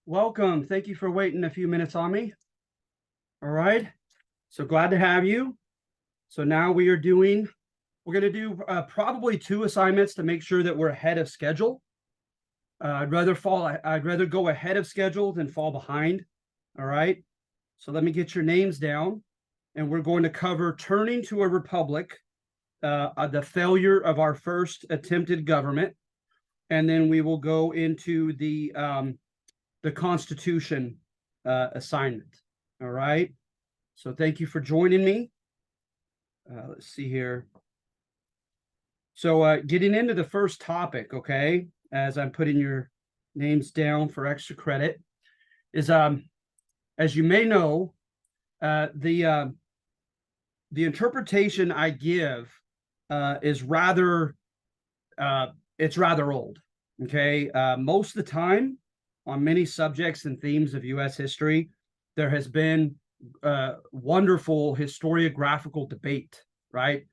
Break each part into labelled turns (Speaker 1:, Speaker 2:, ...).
Speaker 1: Welcome. Thank you for waiting a few minutes on me. All right. So glad to have you. So now we're going to do probably two assignments to make sure that we're ahead of schedule. I'd rather go ahead of schedule than fall behind. All right. So let me get your names down, and we're going to cover turning to a republic, the failure of our first attempted government, and then we will go into the Constitution assignment. All right. So thank you for joining me. Let's see here. So getting into the first topic, okay, as I'm putting your names down for extra credit, is as you may know, the interpretation I give is it's rather old. Okay, most of the time on many subjects and themes of U.S. history, there has been wonderful historiographical debate, right,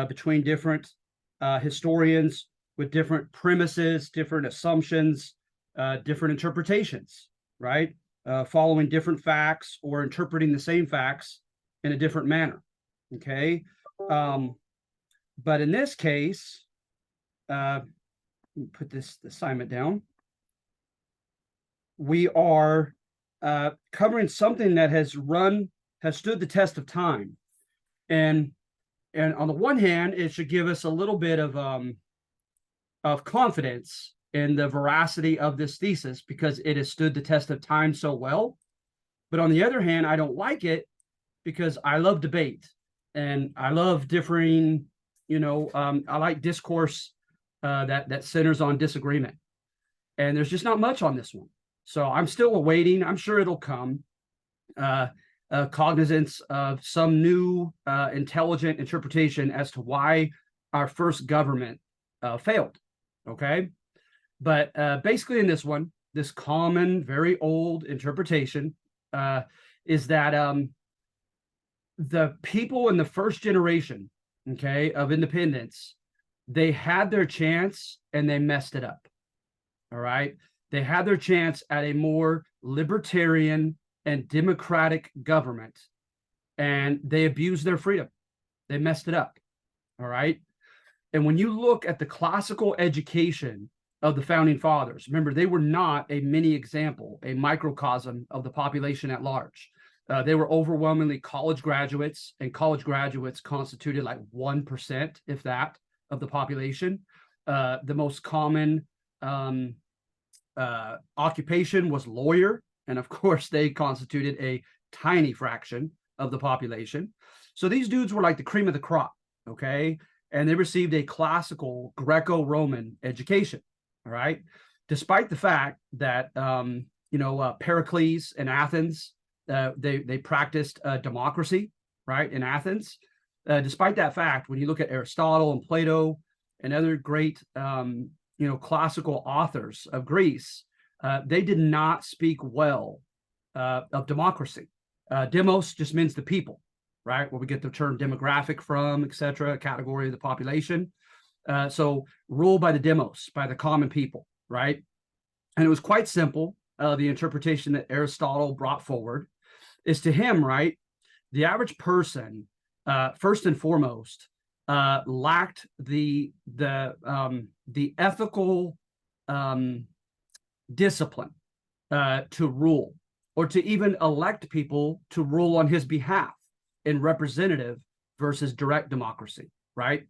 Speaker 1: between different historians with different premises, different assumptions, different interpretations, right, following different facts or interpreting the same facts in a different manner. Okay, but in this case, put this assignment down. We are covering something that has stood the test of time, and on the one hand, it should give us a little bit of confidence in the veracity of this thesis because it has stood the test of time so well. But on the other hand, I don't like it because I love debate and I love differing. I like discourse that centers on disagreement, and there's just not much on this one. So I'm still awaiting. I'm sure it'll come. Cognizance of some new intelligent interpretation as to why our first government failed. Okay. But basically in this one, this common, very old interpretation is that the people in the first generation, okay, of independence, they had their chance and they messed it up. All right. They had their chance at a more libertarian and democratic government, and they abused their freedom. They messed it up. All right. And when you look at the classical education of the founding fathers, remember, they were not a mini example, a microcosm of the population at large. They were overwhelmingly college graduates, and college graduates constituted like 1%, if that, of the population. The most common occupation was lawyer, and of course they constituted a tiny fraction of the population. So these dudes were like the cream of the crop, okay, and they received a classical Greco-Roman education. All right, despite the fact that Pericles in Athens, they practiced democracy, right, in Athens. Despite that fact, when you look at Aristotle and Plato and other great classical authors of Greece, they did not speak well of democracy. Demos just means the people, right? Where we get the term demographic from, etc., category of the population. So ruled by the demos, by the common people, right? And it was quite simple. The interpretation that Aristotle brought forward is, to him, right, the average person, first and foremost, lacked the ethical discipline to rule, or to even elect people to rule on his behalf in representative versus direct democracy, right?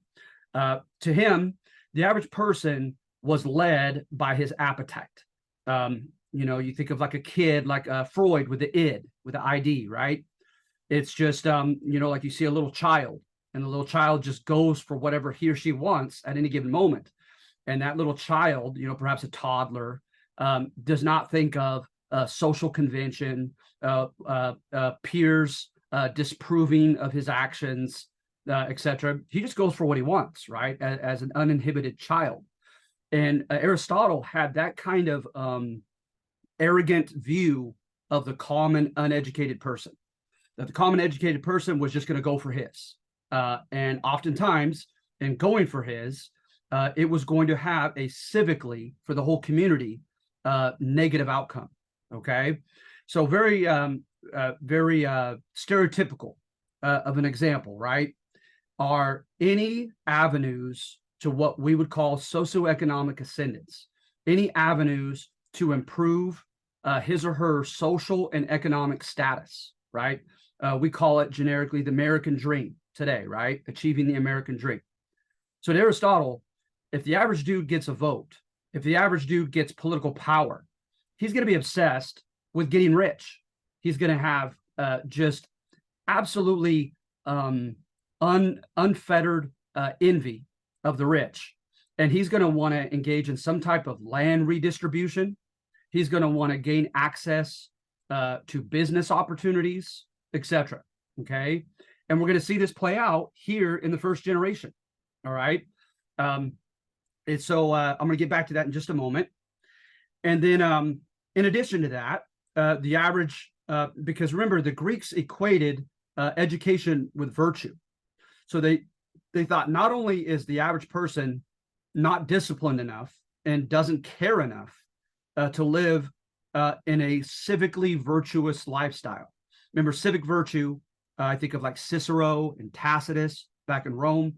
Speaker 1: To him, the average person was led by his appetite. You think of like a kid, like Freud with the id, with the ID, right? It's just, like you see a little child, and the little child just goes for whatever he or she wants at any given moment. And that little child, perhaps a toddler, does not think of social convention, peers disproving of his actions, etc. He just goes for what he wants, right, as an uninhibited child. And Aristotle had that kind of arrogant view of the common uneducated person, that the common educated person was just going to go for his. And oftentimes, in going for his, it was going to have a civically, for the whole community, negative outcome. Okay, so very stereotypical of an example, right? Are any avenues to what we would call socioeconomic ascendance, any avenues to improve his or her social and economic status, right? We call it generically the American dream today, right? Achieving the American dream. So to Aristotle, if the average dude gets a vote, if the average dude gets political power, he's going to be obsessed with getting rich. He's going to have just absolutely unfettered envy of the rich. And he's going to want to engage in some type of land redistribution. He's going to want to gain access to business opportunities, etc. Okay. And we're going to see this play out here in the first generation. All right. And so I'm going to get back to that in just a moment. And then in addition to that, the average, because remember, the Greeks equated education with virtue. So they thought not only is the average person not disciplined enough and doesn't care enough to live in a civically virtuous lifestyle. Remember, civic virtue, I think of like Cicero and Tacitus back in Rome.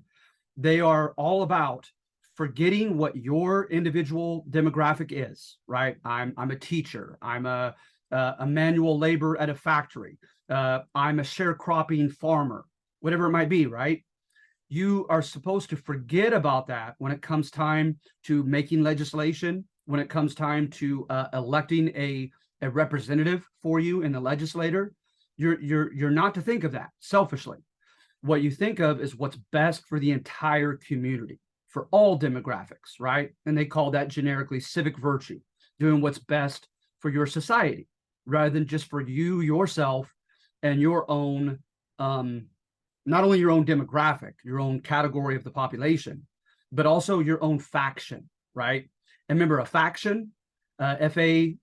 Speaker 1: They are all about forgetting what your individual demographic is, right? I'm a teacher. I'm a manual labor at a factory. I'm a sharecropping farmer, whatever it might be, right? You are supposed to forget about that when it comes time to making legislation, when it comes time to electing a representative for you in the legislature. You're not to think of that selfishly. What you think of is what's best for the entire community, for all demographics, right? And they call that generically civic virtue, doing what's best for your society, rather than just for you, yourself, and your own, not only your own demographic, your own category of the population, but also your own faction, right? And remember, a faction, F-A-C-T-I-O-N,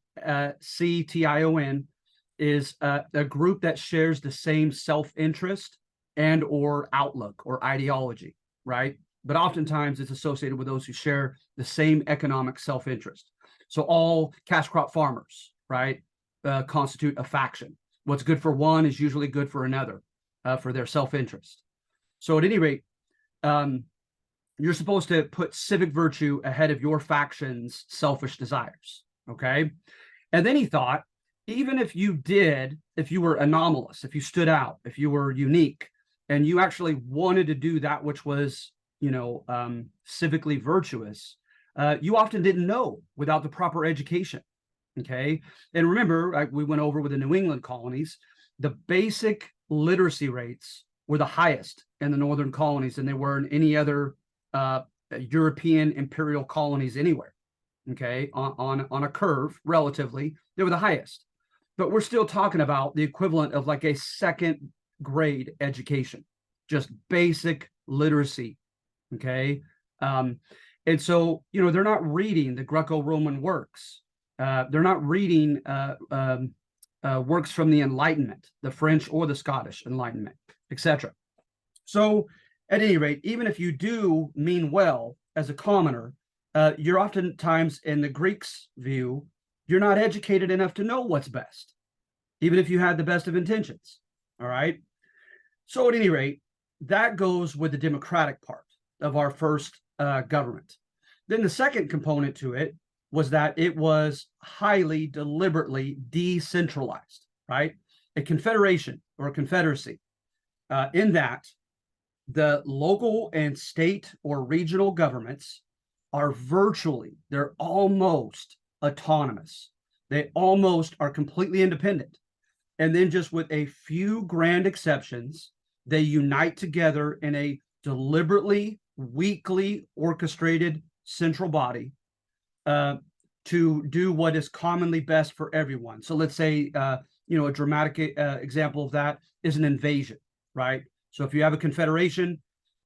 Speaker 1: is a group that shares the same self-interest and or outlook or ideology, right? But oftentimes it's associated with those who share the same economic self-interest. So all cash crop farmers, right, constitute a faction. What's good for one is usually good for another, for their self-interest. So at any rate, you're supposed to put civic virtue ahead of your faction's selfish desires, okay? And then he thought, even if you were anomalous, if you stood out, if you were unique, and you actually wanted to do that which was, civically virtuous, you often didn't know without the proper education, okay? And remember, like we went over with the New England colonies, the basic literacy rates were the highest in the northern colonies than they were in any other European imperial colonies anywhere, okay? On a curve, relatively, they were the highest. But we're still talking about the equivalent of like a second grade education, just basic literacy, okay? And so, they're not reading the Greco-Roman works. They're not reading works from the Enlightenment, the French or the Scottish Enlightenment, etc. So at any rate, even if you do mean well as a commoner, you're oftentimes, in the Greeks' view, you're not educated enough to know what's best, even if you had the best of intentions, all right? So at any rate, that goes with the democratic part of our first government. Then the second component to it was that it was highly deliberately decentralized, right? A confederation or a confederacy, in that the local and state or regional governments they're almost autonomous. They almost are completely independent. And then just with a few grand exceptions, they unite together in a deliberately, weakly orchestrated central body to do what is commonly best for everyone. So let's say, a dramatic example of that is an invasion, right? So if you have a confederation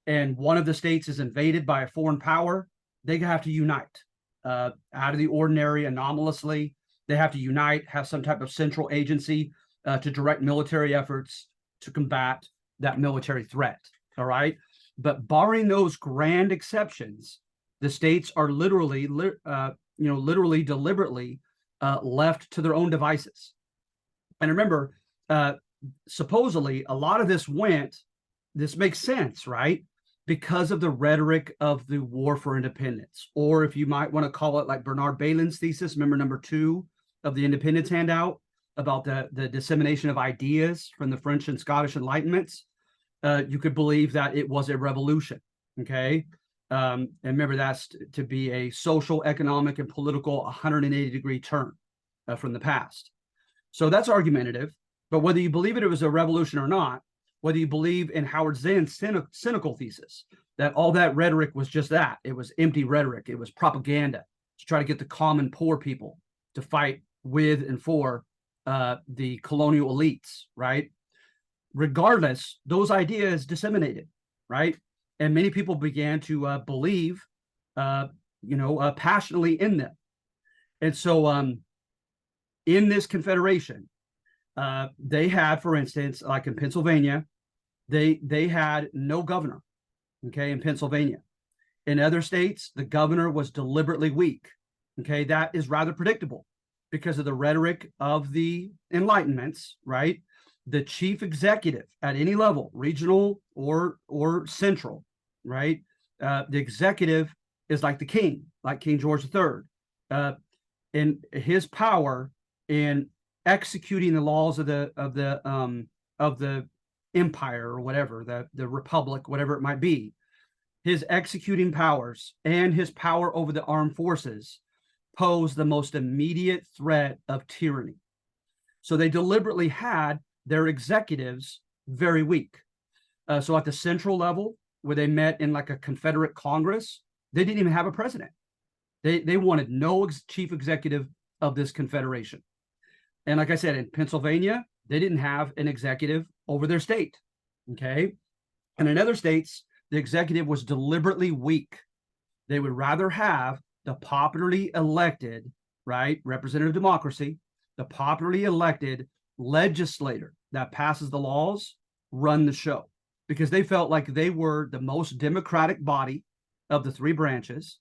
Speaker 1: and one of the states is invaded by a foreign power, they have to unite out of the ordinary, anomalously. They have to unite, have some type of central agency to direct military efforts to combat that military threat, all right? But barring those grand exceptions, the states are literally, deliberately left to their own devices. And remember, supposedly a lot of this makes sense, right? Because of the rhetoric of the war for independence, or if you might want to call it like Bernard Bailyn's thesis, remember number 2 of the independence handout about the dissemination of ideas from the French and Scottish Enlightenments. You could believe that it was a revolution, okay? And remember, that's to be a social, economic, and political 180-degree turn from the past. So that's argumentative, but whether you believe it was a revolution or not, whether you believe in Howard Zinn's cynical thesis, that all that rhetoric was just that, it was empty rhetoric, it was propaganda to try to get the common poor people to fight with and for the colonial elites, right? Regardless, those ideas disseminated, right? And many people began to believe, passionately in them. And so in this Confederation, they had, for instance, like in Pennsylvania, they had no governor, okay, in Pennsylvania. In other states, the governor was deliberately weak, okay? That is rather predictable because of the rhetoric of the Enlightenments, right? The chief executive at any level, regional or central, right? The executive is like the king, like King George III, in his power in executing the laws of the empire or whatever, the republic, whatever it might be. His executing powers and his power over the armed forces pose the most immediate threat of tyranny. So they deliberately had their executives very weak. So at the central level, where they met in like a Confederate Congress, they didn't even have a president. They wanted no chief executive of this Confederation. And like I said, in Pennsylvania, they didn't have an executive over their state, okay? And in other states, the executive was deliberately weak. They would rather have the popularly elected, right, representative democracy, the popularly elected legislator that passes the laws, run the show, because they felt like they were the most democratic body of the 3 branches,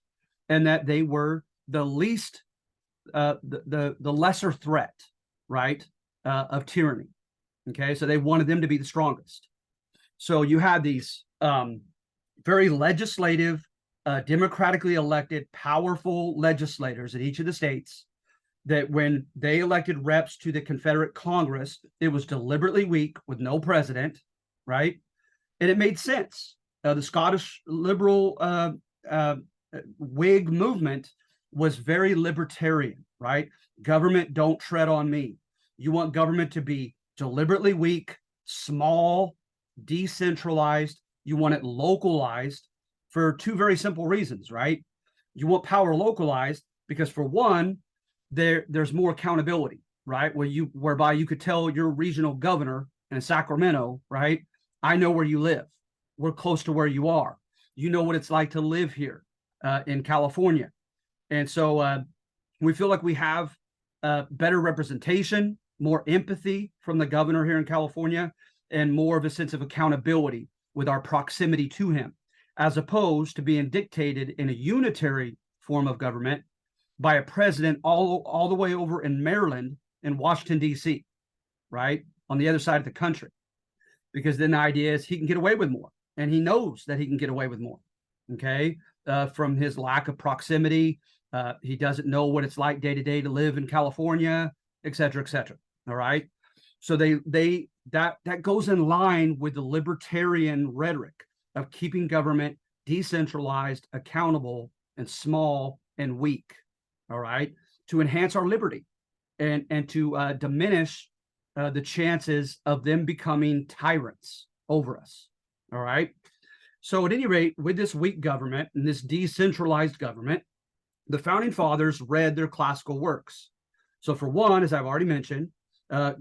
Speaker 1: and that they were the least, the lesser threat, right, of tyranny. Okay, so they wanted them to be the strongest. So you had these very legislative, democratically elected, powerful legislators in each of the states that when they elected reps to the Confederate Congress, it was deliberately weak with no president, right? And it made sense. The Scottish liberal Whig movement was very libertarian, right? Government, don't tread on me. You want government to be deliberately weak, small, decentralized. You want it localized for 2 very simple reasons, right? You want power localized because, for one, there's more accountability, right? Whereby you could tell your regional governor in Sacramento, right? I know where you live. We're close to where you are. You know what it's like to live here in California. And so we feel like we have better representation, more empathy from the governor here in California, and more of a sense of accountability with our proximity to him, as opposed to being dictated in a unitary form of government by a president all the way over in Maryland and Washington, D.C., right, on the other side of the country. Because then the idea is he can get away with more, and he knows that he can get away with more, okay, from his lack of proximity. He doesn't know what it's like day to day to live in California, et cetera, et cetera. All right. So that goes in line with the libertarian rhetoric of keeping government decentralized, accountable, and small and weak. All right, to enhance our liberty and to diminish the chances of them becoming tyrants over us. All right. So at any rate, with this weak government and this decentralized government, the founding fathers read their classical works. So for one, as I've already mentioned,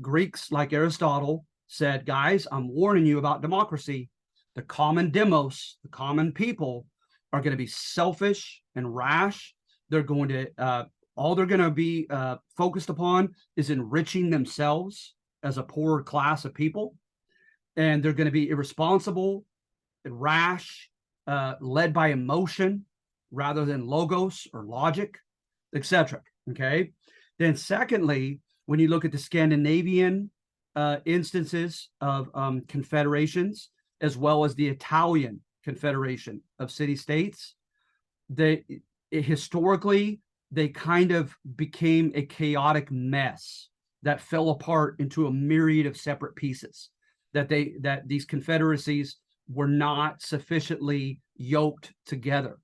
Speaker 1: Greeks like Aristotle said, guys, I'm warning you about democracy. The common demos, the common people, are going to be selfish and rash. They're going to, all they're going to be focused upon is enriching themselves as a poorer class of people. And they're going to be irresponsible, rash, led by emotion rather than logos or logic, etc. Okay. Then secondly, when you look at the Scandinavian instances of confederations, as well as the Italian Confederation of city-states, historically, they kind of became a chaotic mess that fell apart into a myriad of separate pieces. That these confederacies were not sufficiently yoked together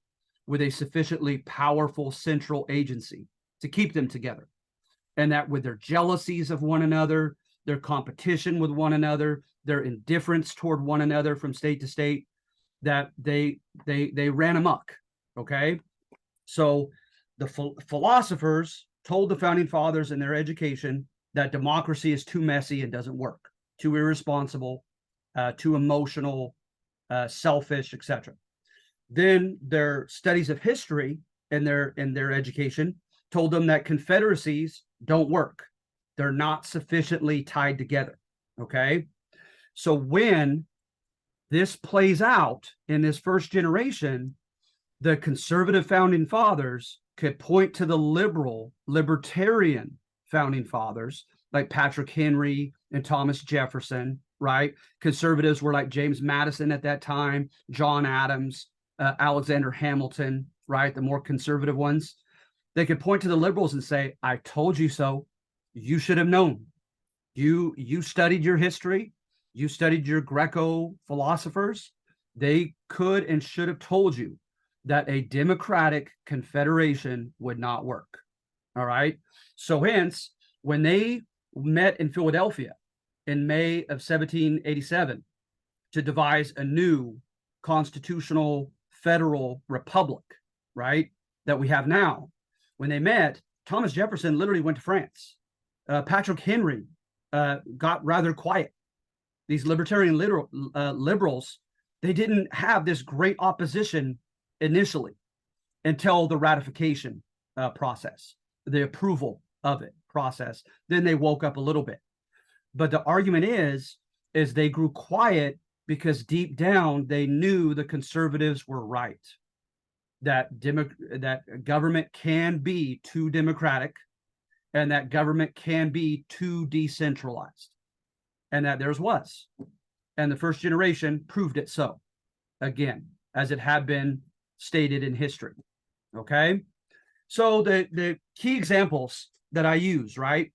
Speaker 1: with a sufficiently powerful central agency to keep them together. And that with their jealousies of one another, their competition with one another, their indifference toward one another from state to state, that they ran amok. Okay, so the philosophers told the founding fathers in their education that democracy is too messy and doesn't work, too irresponsible, too emotional, selfish, etc. Then their studies of history in their education told them that confederacies don't work. They're not sufficiently tied together. Okay, so when this plays out in this first generation, the conservative founding fathers could point to the libertarian founding fathers like Patrick Henry and Thomas Jefferson, right? Conservatives were like James Madison at that time, John Adams, Alexander Hamilton, right? The more conservative ones. They could point to the liberals and say, I told you so. You should have known. You studied your history. You studied your Greco philosophers. They could and should have told you that a democratic confederation would not work. All right. So hence, when they met in Philadelphia in May of 1787 to devise a new constitutional federal republic, right, that we have now, when they met, Thomas Jefferson literally went to France. Patrick Henry got rather quiet. These libertarian liberals, they didn't have this great opposition initially until the ratification process, the approval of it process. Then they woke up a little bit. But the argument is they grew quiet because deep down they knew the conservatives were right. That government can be too democratic, and that government can be too decentralized, and that theirs was. And the first generation proved it so, again, as it had been stated in history. Okay, so the key examples that I use, right,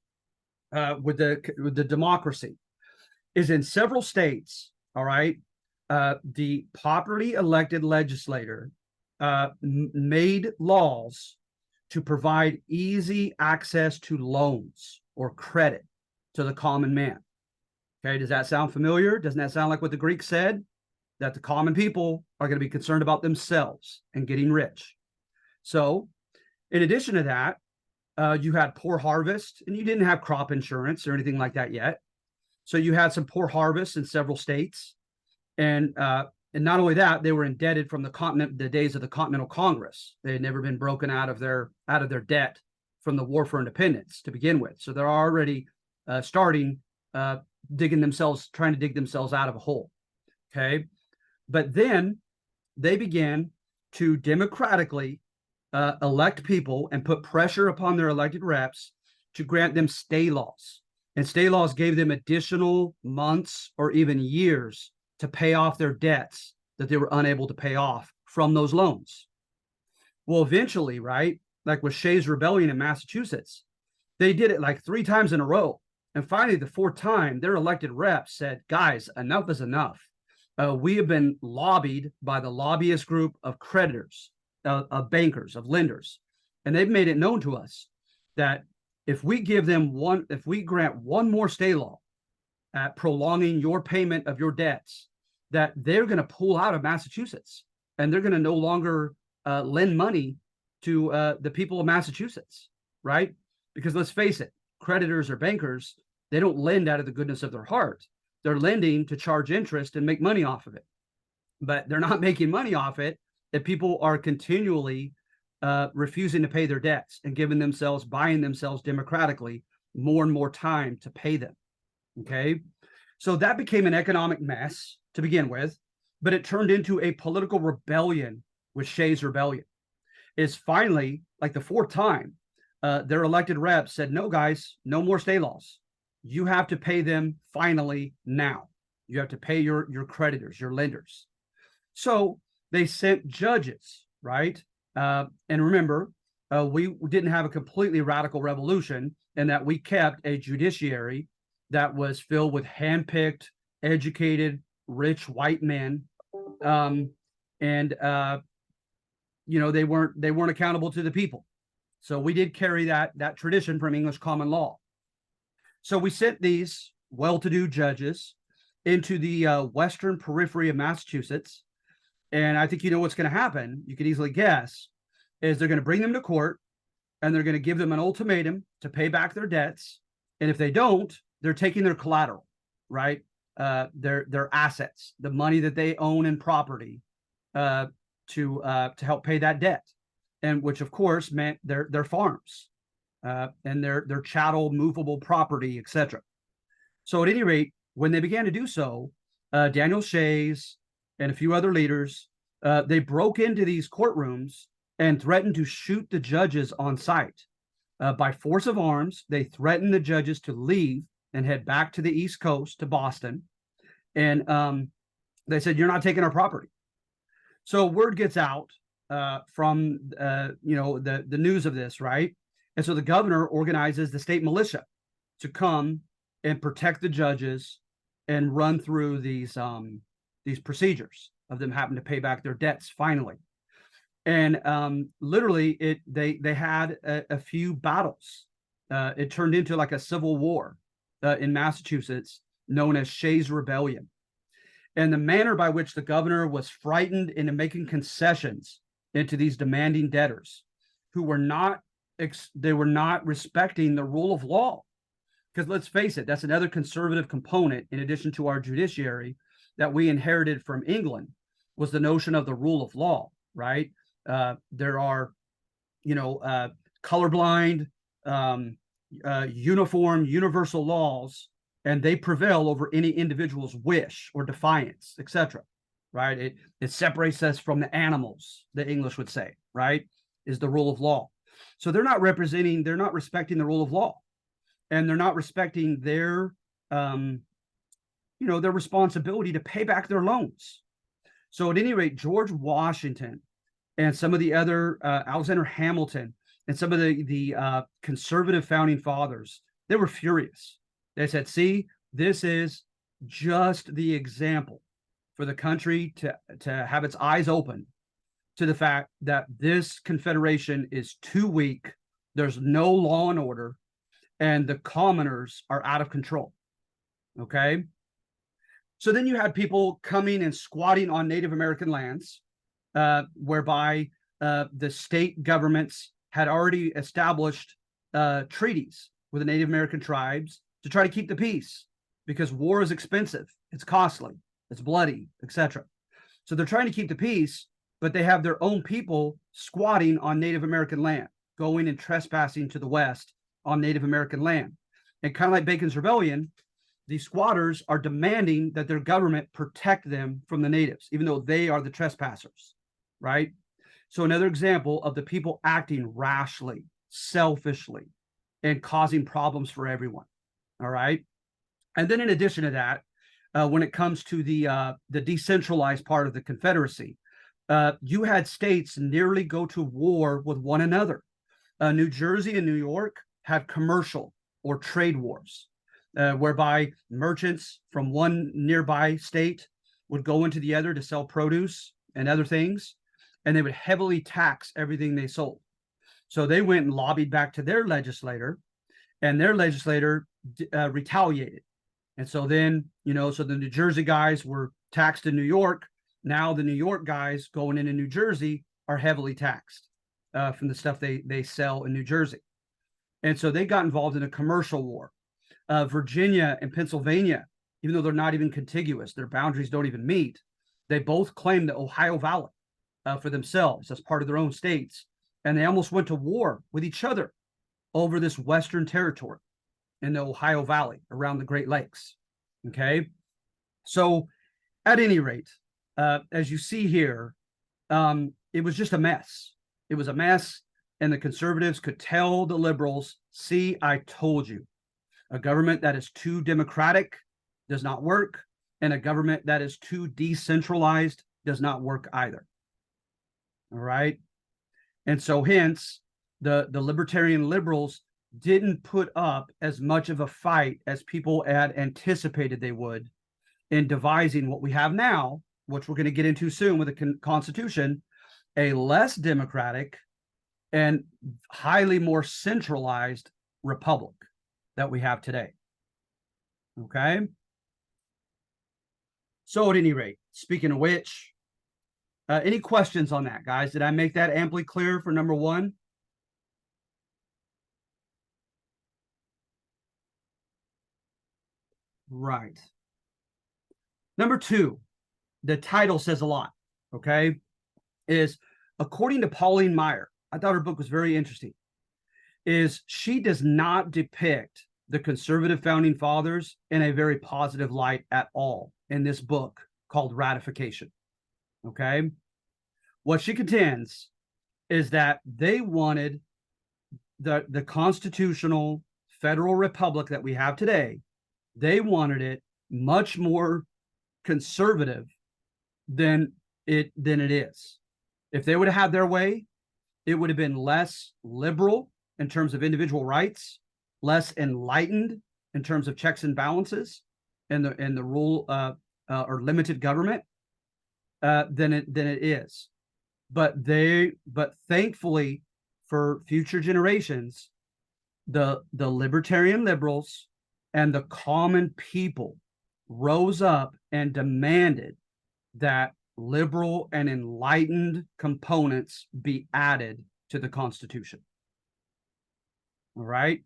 Speaker 1: with the democracy is in several states. All right, the popularly elected legislator made laws to provide easy access to loans or credit to the common man. Okay, does that sound familiar? Doesn't that sound like what the Greeks said? That the common people are going to be concerned about themselves and getting rich. So, in addition to that, you had poor harvest, and you didn't have crop insurance or anything like that yet. So you had some poor harvests in several states, and not only that, they were indebted from the days of the Continental Congress. They had never been broken out of their debt from the War for Independence to begin with. So they're already trying to dig themselves out of a hole. Okay, but then they began to democratically elect people and put pressure upon their elected reps to grant them stay laws. And stay laws gave them additional months or even years to pay off their debts that they were unable to pay off from those loans. Well, eventually, right, like with Shays' Rebellion in Massachusetts, they did it like 3 times in a row. And finally, the 4th time, their elected reps said, guys, enough is enough. We have been lobbied by the lobbyist group of creditors, of bankers, of lenders. And they've made it known to us that if we grant one more stay law at prolonging your payment of your debts, that they're going to pull out of Massachusetts, and they're going to no longer lend money to the people of Massachusetts, right? Because let's face it, creditors or bankers, they don't lend out of the goodness of their heart. They're lending to charge interest and make money off of it. But they're not making money off it if people are continually refusing to pay their debts and buying themselves democratically more and more time to pay them. Okay, so that became an economic mess to begin with, but it turned into a political rebellion with Shays' Rebellion. Is finally, like the 4th time, their elected reps said, no, guys, no more stay laws. You have to pay them finally now. You have to pay your creditors, your lenders. So they sent judges, right? And remember, we didn't have a completely radical revolution in that we kept a judiciary that was filled with handpicked, educated, rich white men, and they weren't accountable to the people. So we did carry that tradition from English common law. So we sent these well-to-do judges into the western periphery of Massachusetts, and I think you know what's going to happen. You could easily guess is they're going to bring them to court, and they're going to give them an ultimatum to pay back their debts, and if they don't, they're taking their collateral, right? Their assets, the money that they own in property, to help pay that debt, and which of course meant their farms, and their chattel, movable property, etc. So at any rate, when they began to do so, Daniel Shays and a few other leaders, they broke into these courtrooms and threatened to shoot the judges on sight. By force of arms, they threatened the judges to leave and head back to the East Coast, to Boston. And they said, you're not taking our property. So word gets out from the news of this, right? And so the governor organizes the state militia to come and protect the judges and run through these procedures of them having to pay back their debts finally. And literally, they had a few battles. It turned into like a civil war in Massachusetts, known as Shays' Rebellion. And the manner by which the governor was frightened into making concessions into these demanding debtors, who were not respecting the rule of law. Because let's face it, that's another conservative component, in addition to our judiciary, that we inherited from England, was the notion of the rule of law, right? There are, colorblind, uniform, universal laws, and they prevail over any individual's wish or defiance, etc. Right? It separates us from the animals, the English would say, right? Is the rule of law. So they're not respecting the rule of law, and they're not respecting their responsibility to pay back their loans. So at any rate, George Washington and some of the other Alexander Hamilton and some of the conservative founding fathers, they were furious. They said, see, this is just the example for the country to have its eyes open to the fact that this Confederation is too weak. There's no law and order, and the commoners are out of control. Okay. So then you had people coming and squatting on Native American lands, whereby the state governments had already established treaties with the Native American tribes to try to keep the peace, because war is expensive, it's costly, it's bloody, etc. So they're trying to keep the peace, but they have their own people squatting on Native American land, going and trespassing to the west on Native American land. And kind of like Bacon's Rebellion, these squatters are demanding that their government protect them from the natives, even though they are the trespassers, right? So another example of the people acting rashly, selfishly, and causing problems for everyone. All right. And then in addition to that, when it comes to the decentralized part of the Confederacy, you had states nearly go to war with one another. New Jersey and New York had commercial or trade wars, whereby merchants from one nearby state would go into the other to sell produce and other things, and they would heavily tax everything they sold. So they went and lobbied back to their legislator, and their legislator retaliated. And so then, so the New Jersey guys were taxed in New York. Now the New York guys going into New Jersey are heavily taxed from the stuff they sell in New Jersey. And so they got involved in a commercial war. Virginia and Pennsylvania, even though they're not even contiguous, their boundaries don't even meet, they both claim the Ohio Valley for themselves as part of their own states. And they almost went to war with each other over this Western territory in the Ohio Valley around the Great Lakes. Okay. So at any rate, as you see here, it was just a mess. It was a mess. and the conservatives could tell the liberals, see, I told you. A government that is too democratic does not work, and a government that is too decentralized does not work either. All right. And so hence the libertarian liberals didn't put up as much of a fight as people had anticipated they would in devising what we have now, which we're going to get into soon with the Constitution, a less democratic and highly more centralized republic that we have today. Okay. So at any rate, speaking of which, any questions on that, guys? Did I make that amply clear for number one? Right. Number two, the title says a lot, okay? Is according to Pauline Maier, I thought her book was very interesting, is she does not depict the conservative founding fathers in a very positive light at all in this book called Ratification, okay? What she contends is that they wanted the constitutional federal republic that we have today, they wanted it much more conservative than it is. If they would have had their way, it would have been less liberal in terms of individual rights, less enlightened in terms of checks and balances and the rule or limited government than it is. But thankfully for future generations, the libertarian liberals and the common people rose up and demanded that liberal and enlightened components be added to the Constitution. All right.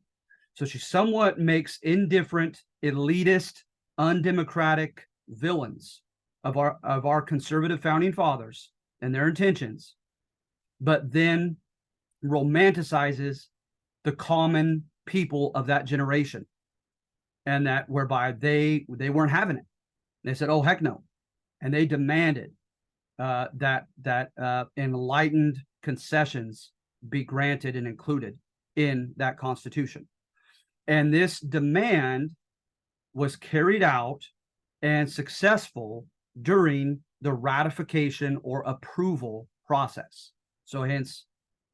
Speaker 1: So she somewhat makes indifferent, elitist, undemocratic villains of our conservative founding fathers and their intentions, but then romanticizes the common people of that generation, and that whereby they weren't having it. They said, "Oh heck no," and they demanded that enlightened concessions be granted and included in that Constitution. And this demand was carried out and successful during the ratification or approval process. So hence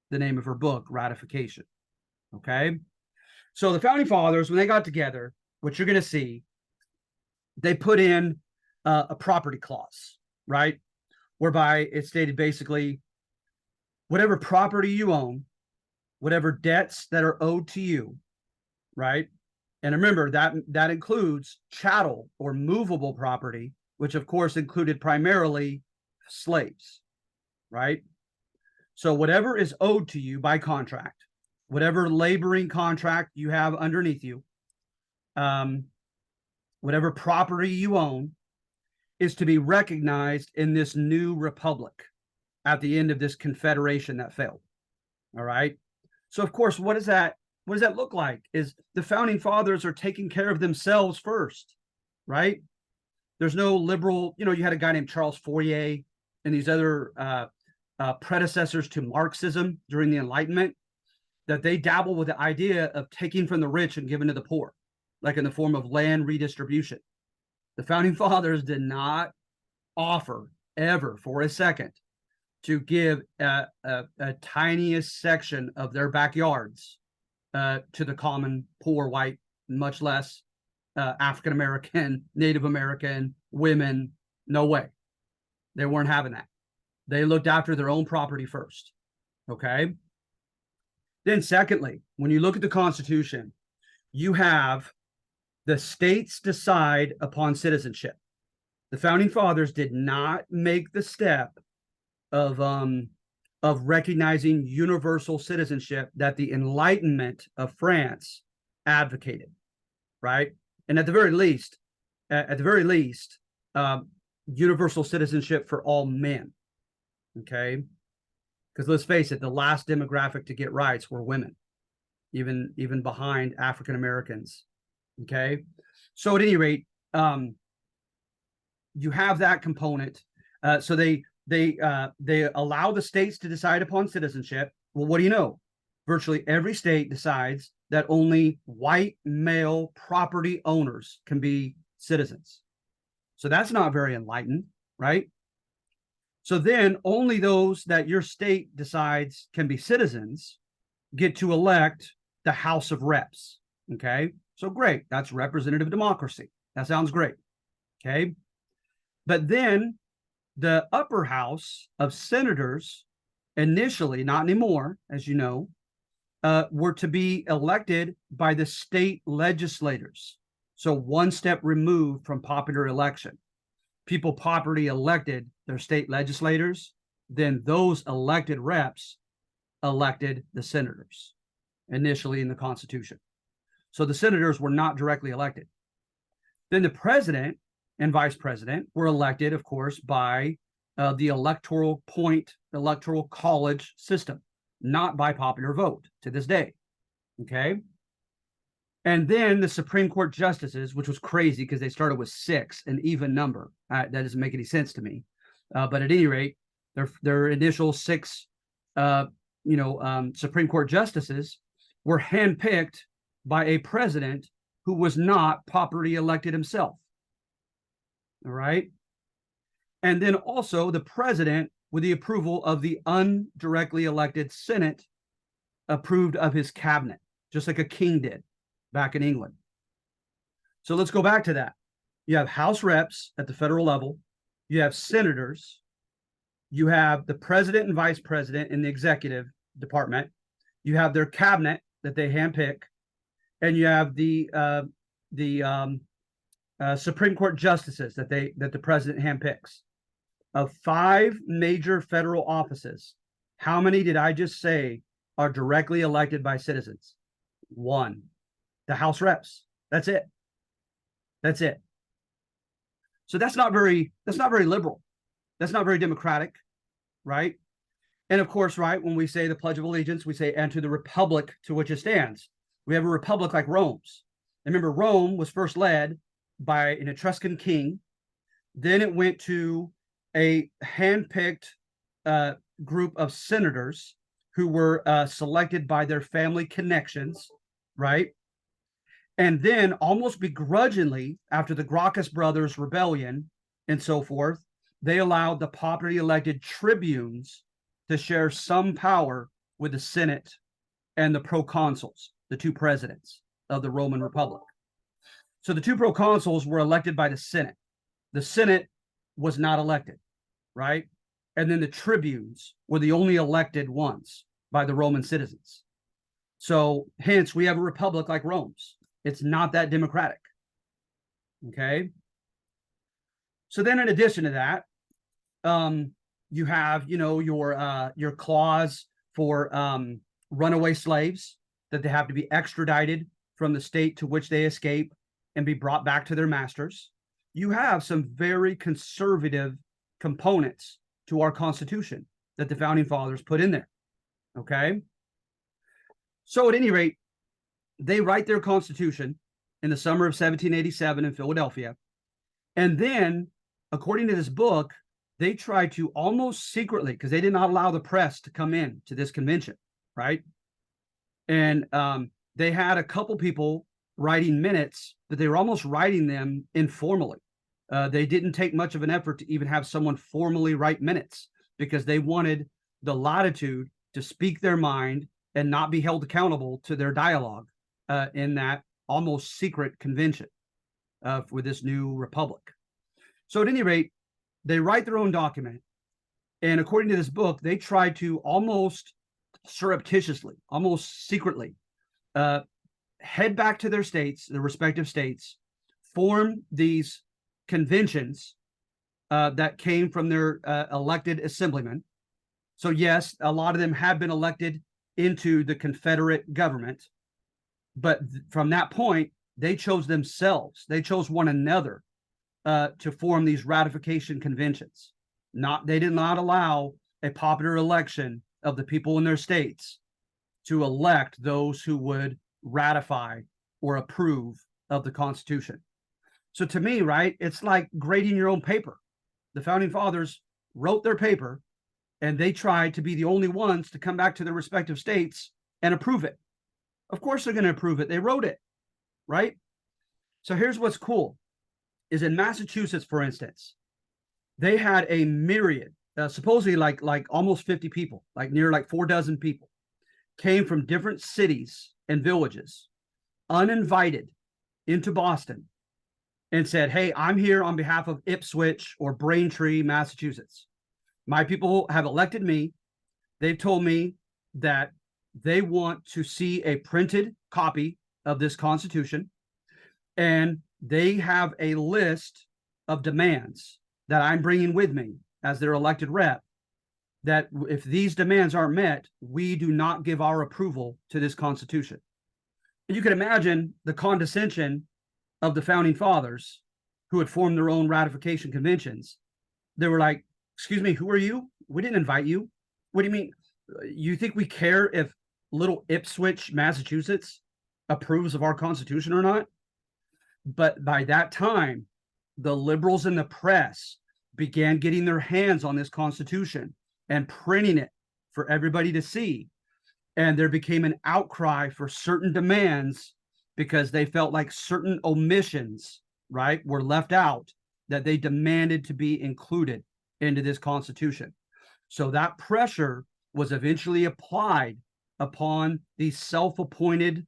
Speaker 1: the name of her book, Ratification. Okay. So the founding fathers, when they got together, what you're going to see, they put in a property clause, right? Whereby it stated basically, whatever property you own, whatever debts that are owed to you, right? And remember that includes chattel or movable property, which of course included primarily slaves, right? So whatever is owed to you by contract, whatever laboring contract you have underneath you, whatever property you own, is to be recognized in this new republic at the end of this confederation that failed. All right. So of course, what does that look like? Is the founding fathers are taking care of themselves first, right? There's no liberal, you had a guy named Charles Fourier and these other predecessors to Marxism during the Enlightenment, that they dabble with the idea of taking from the rich and giving to the poor, like in the form of land redistribution. The founding fathers did not offer ever for a second to give a tiniest section of their backyards to the common poor white, much less African American, Native American, women. No way. They weren't having that. They looked after their own property first. Okay. Then secondly, when you look at the Constitution, you have the states decide upon citizenship. The founding fathers did not make the step of recognizing universal citizenship that the Enlightenment of France advocated, right? And at the very least, universal citizenship for all men. Okay, because let's face it, the last demographic to get rights were women, even behind African Americans. Okay, so at any rate, you have that component. So they allow the states to decide upon citizenship. Well, what do you know? virtually every state decides that only white male property owners can be citizens. So that's not very enlightened, right? So then only those that your state decides can be citizens get to elect the House of Reps. Okay. So great. That's representative democracy. That sounds great. Okay. But then the upper house of senators, initially, not anymore, as you know, were to be elected by the state legislators. So one step removed from popular election. People popularly elected their state legislators, then those elected reps elected the senators initially in the Constitution. So the senators were not directly elected. Then the president and vice president were elected, of course, by the electoral college system, not by popular vote to this day. Okay. And then the Supreme Court justices, which was crazy because they started with 6, an even number. That doesn't make any sense to me. But at any rate, their initial 6, Supreme Court justices were handpicked by a president who was not popularly elected himself. All right. And then also the president, with the approval of the undirectly elected Senate, approved of his cabinet, just like a king did back in England. So let's go back to that. You have House reps at the federal level. You have senators. You have the president and vice president in the executive department. You have their cabinet that they handpick, and you have the Supreme Court justices that the president handpicks. Of 5 major federal offices, how many did I just say are directly elected by citizens? 1, the House reps. That's it. That's it. So that's not very liberal. That's not very democratic, right? And of course, right, when we say the Pledge of Allegiance, we say, and to the republic to which it stands. We have a republic like Rome's. And remember, Rome was first led by an Etruscan king. Then it went to a handpicked group of senators who were selected by their family connections, right? And then almost begrudgingly, after the Gracchus brothers' rebellion and so forth, they allowed the popularly elected tribunes to share some power with the Senate and the proconsuls, the 2 presidents of the Roman Republic. So the 2 proconsuls were elected by the Senate. The Senate was not elected, right? And then the tribunes were the only elected ones by the Roman citizens. So hence we have a republic like Rome's. It's not that democratic. Okay. So then in addition to that, you have, your clause for runaway slaves, that they have to be extradited from the state to which they escape and be brought back to their masters. You have some very conservative components to our Constitution that the founding fathers put in there. Okay. So at any rate, they write their Constitution in the summer of 1787 in Philadelphia. And then, according to this book, they tried to almost secretly, because they did not allow the press to come in to this convention, right? And they had a couple people writing minutes, but they were almost writing them informally. They didn't take much of an effort to even have someone formally write minutes, because they wanted the latitude to speak their mind and not be held accountable to their dialogue in that almost secret convention for this new republic. So at any rate, they write their own document. And according to this book, they try to almost surreptitiously, almost secretly, head back to their states, their respective states, form these conventions that came from their elected assemblymen. So yes, a lot of them have been elected into the Confederate government, but from that point, they chose themselves. They chose one another to form these ratification conventions. They did not allow a popular election of the people in their states to elect those who would ratify or approve of the Constitution. So to me, right, it's like grading your own paper. The founding fathers wrote their paper, and they tried to be the only ones to come back to their respective states and approve it. Of course they're going to approve it. They wrote it, right? So here's what's cool is in Massachusetts, for instance, they had a myriad, supposedly like almost 50 people, like near like 4 dozen people came from different cities and villages, uninvited, into Boston and said, hey, I'm here on behalf of Ipswich or Braintree, Massachusetts. My people have elected me. They've told me that they want to see a printed copy of this Constitution, and they have a list of demands that I'm bringing with me as their elected rep, that if these demands aren't met, we do not give our approval to this Constitution. And you can imagine the condescension of the founding fathers who had formed their own ratification conventions. They were like, excuse me, who are you? We didn't invite you. What do you mean? You think we care if little Ipswich, Massachusetts approves of our Constitution or not? But by that time, the liberals in the press began getting their hands on this Constitution and printing it for everybody to see. And there became an outcry for certain demands because they felt like certain omissions, right, were left out that they demanded to be included into this Constitution. So that pressure was eventually applied upon these self-appointed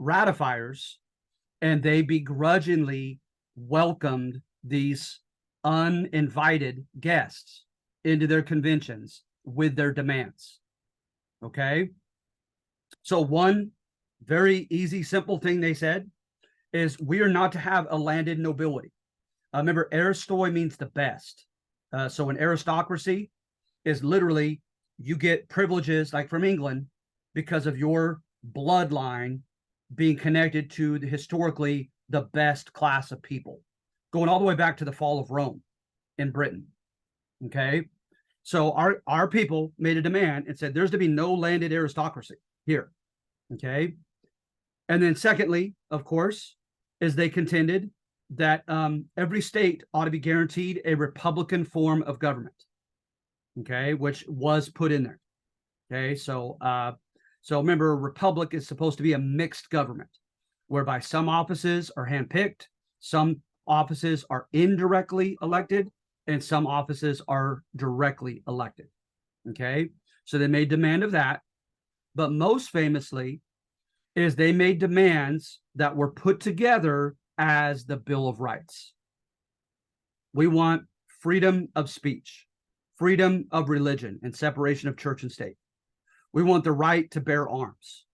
Speaker 1: ratifiers, and they begrudgingly welcomed these uninvited guests into their conventions with their demands. Okay? So one very easy, simple thing they said is we are not to have a landed nobility. Remember, aristoi means the best. So an aristocracy is literally you get privileges like from England because of your bloodline being connected to historically the best class of people, going all the way back to the fall of Rome in Britain. Okay. So our people made a demand and said there's to be no landed aristocracy here. Okay. And then secondly, of course, is they contended that every state ought to be guaranteed a Republican form of government. Okay. Which was put in there. Okay. So remember, a republic is supposed to be a mixed government whereby some offices are handpicked, some offices are indirectly elected, and some offices are directly elected. Okay. So they made demand of that. But most famously is they made demands that were put together as the Bill of Rights. We want freedom of speech, freedom of religion, and separation of church and state. We want the right to bear arms,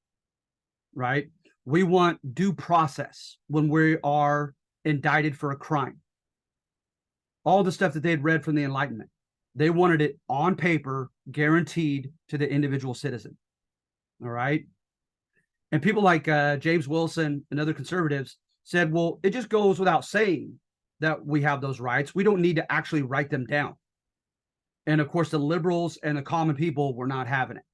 Speaker 1: right? We want due process when we are indicted for a crime. All the stuff that they had read from the Enlightenment, they wanted it on paper, guaranteed to the individual citizen. All right. And people like James Wilson and other conservatives said, well, it just goes without saying that we have those rights. We don't need to actually write them down. And of course, the liberals and the common people were not having it.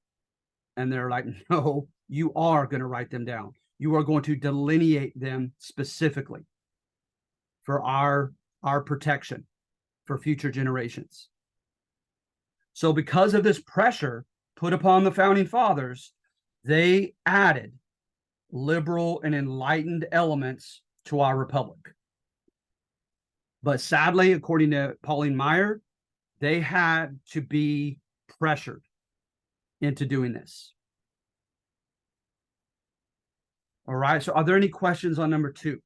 Speaker 1: And they're like, no, you are going to write them down. You are going to delineate them specifically for our protection for future generations. So because of this pressure put upon the founding fathers, they added liberal and enlightened elements to our republic. But sadly, according to Pauline Maier, they had to be pressured into doing this. All right. So are there any questions on number 2?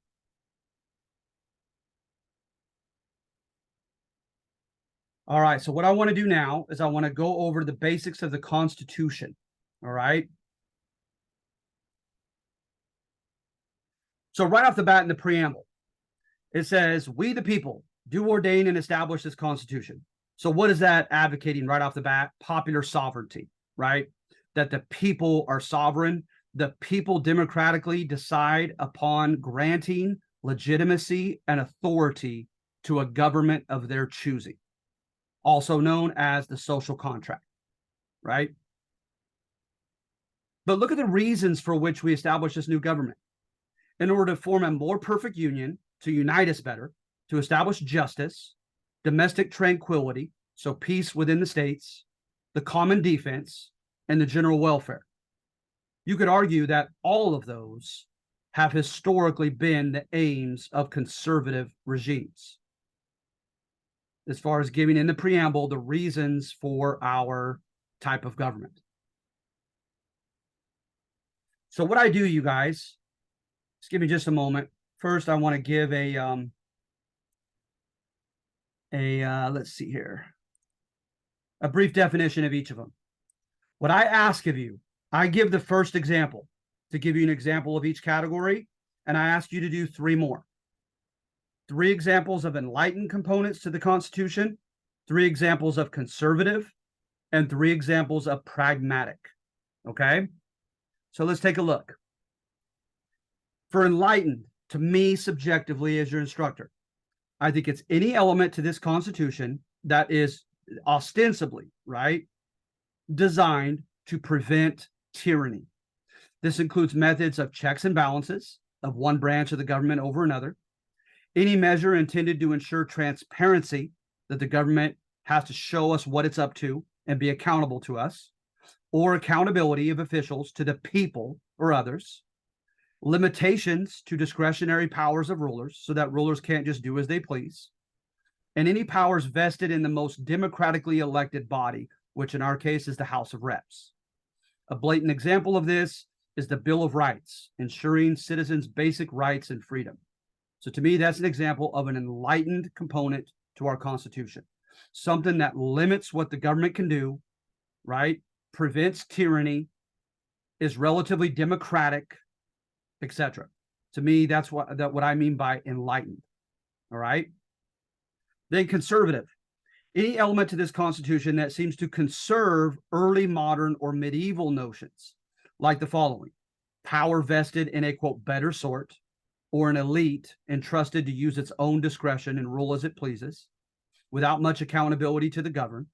Speaker 1: All right. So what I want to do now is I want to go over the basics of the Constitution. All right. So right off the bat in the preamble, it says, we the people do ordain and establish this Constitution. So what is that advocating right off the bat? Popular sovereignty, right? That the people are sovereign. The people democratically decide upon granting legitimacy and authority to a government of their choosing, also known as the social contract, right? But look at the reasons for which we establish this new government. In order to form a more perfect union, to unite us better, to establish justice, domestic tranquility, so peace within the states, the common defense, and the general welfare. You could argue that all of those have historically been the aims of conservative regimes, as far as giving in the preamble the reasons for our type of government. So what I do, you guys, just give me just a moment. First, I want to give let's see here, a brief definition of each of them. What I ask of you, I give the first example to give you an example of each category, and I ask you to do 3 more. 3 examples of enlightened components to the Constitution, 3 examples of conservative, and 3 examples of pragmatic. Okay? So let's take a look. For enlightened, to me, subjectively, as your instructor, I think it's any element to this Constitution that is ostensibly, right, designed to prevent tyranny. This includes methods of checks and balances of one branch of the government over another, any measure intended to ensure transparency, that the government has to show us what it's up to and be accountable to us, or accountability of officials to the people or others, limitations to discretionary powers of rulers so that rulers can't just do as they please, and any powers vested in the most democratically elected body, which in our case is the House of Reps. A blatant example of this is the Bill of Rights, ensuring citizens' basic rights and freedom. So to me, that's an example of an enlightened component to our Constitution, something that limits what the government can do, right? Prevents tyranny, is relatively democratic, etc. To me, that's what I mean by enlightened. All right. Then conservative. Any element to this Constitution that seems to conserve early modern or medieval notions, like the following: power vested in a, quote, better sort, or an elite entrusted to use its own discretion and rule as it pleases, without much accountability to the governed,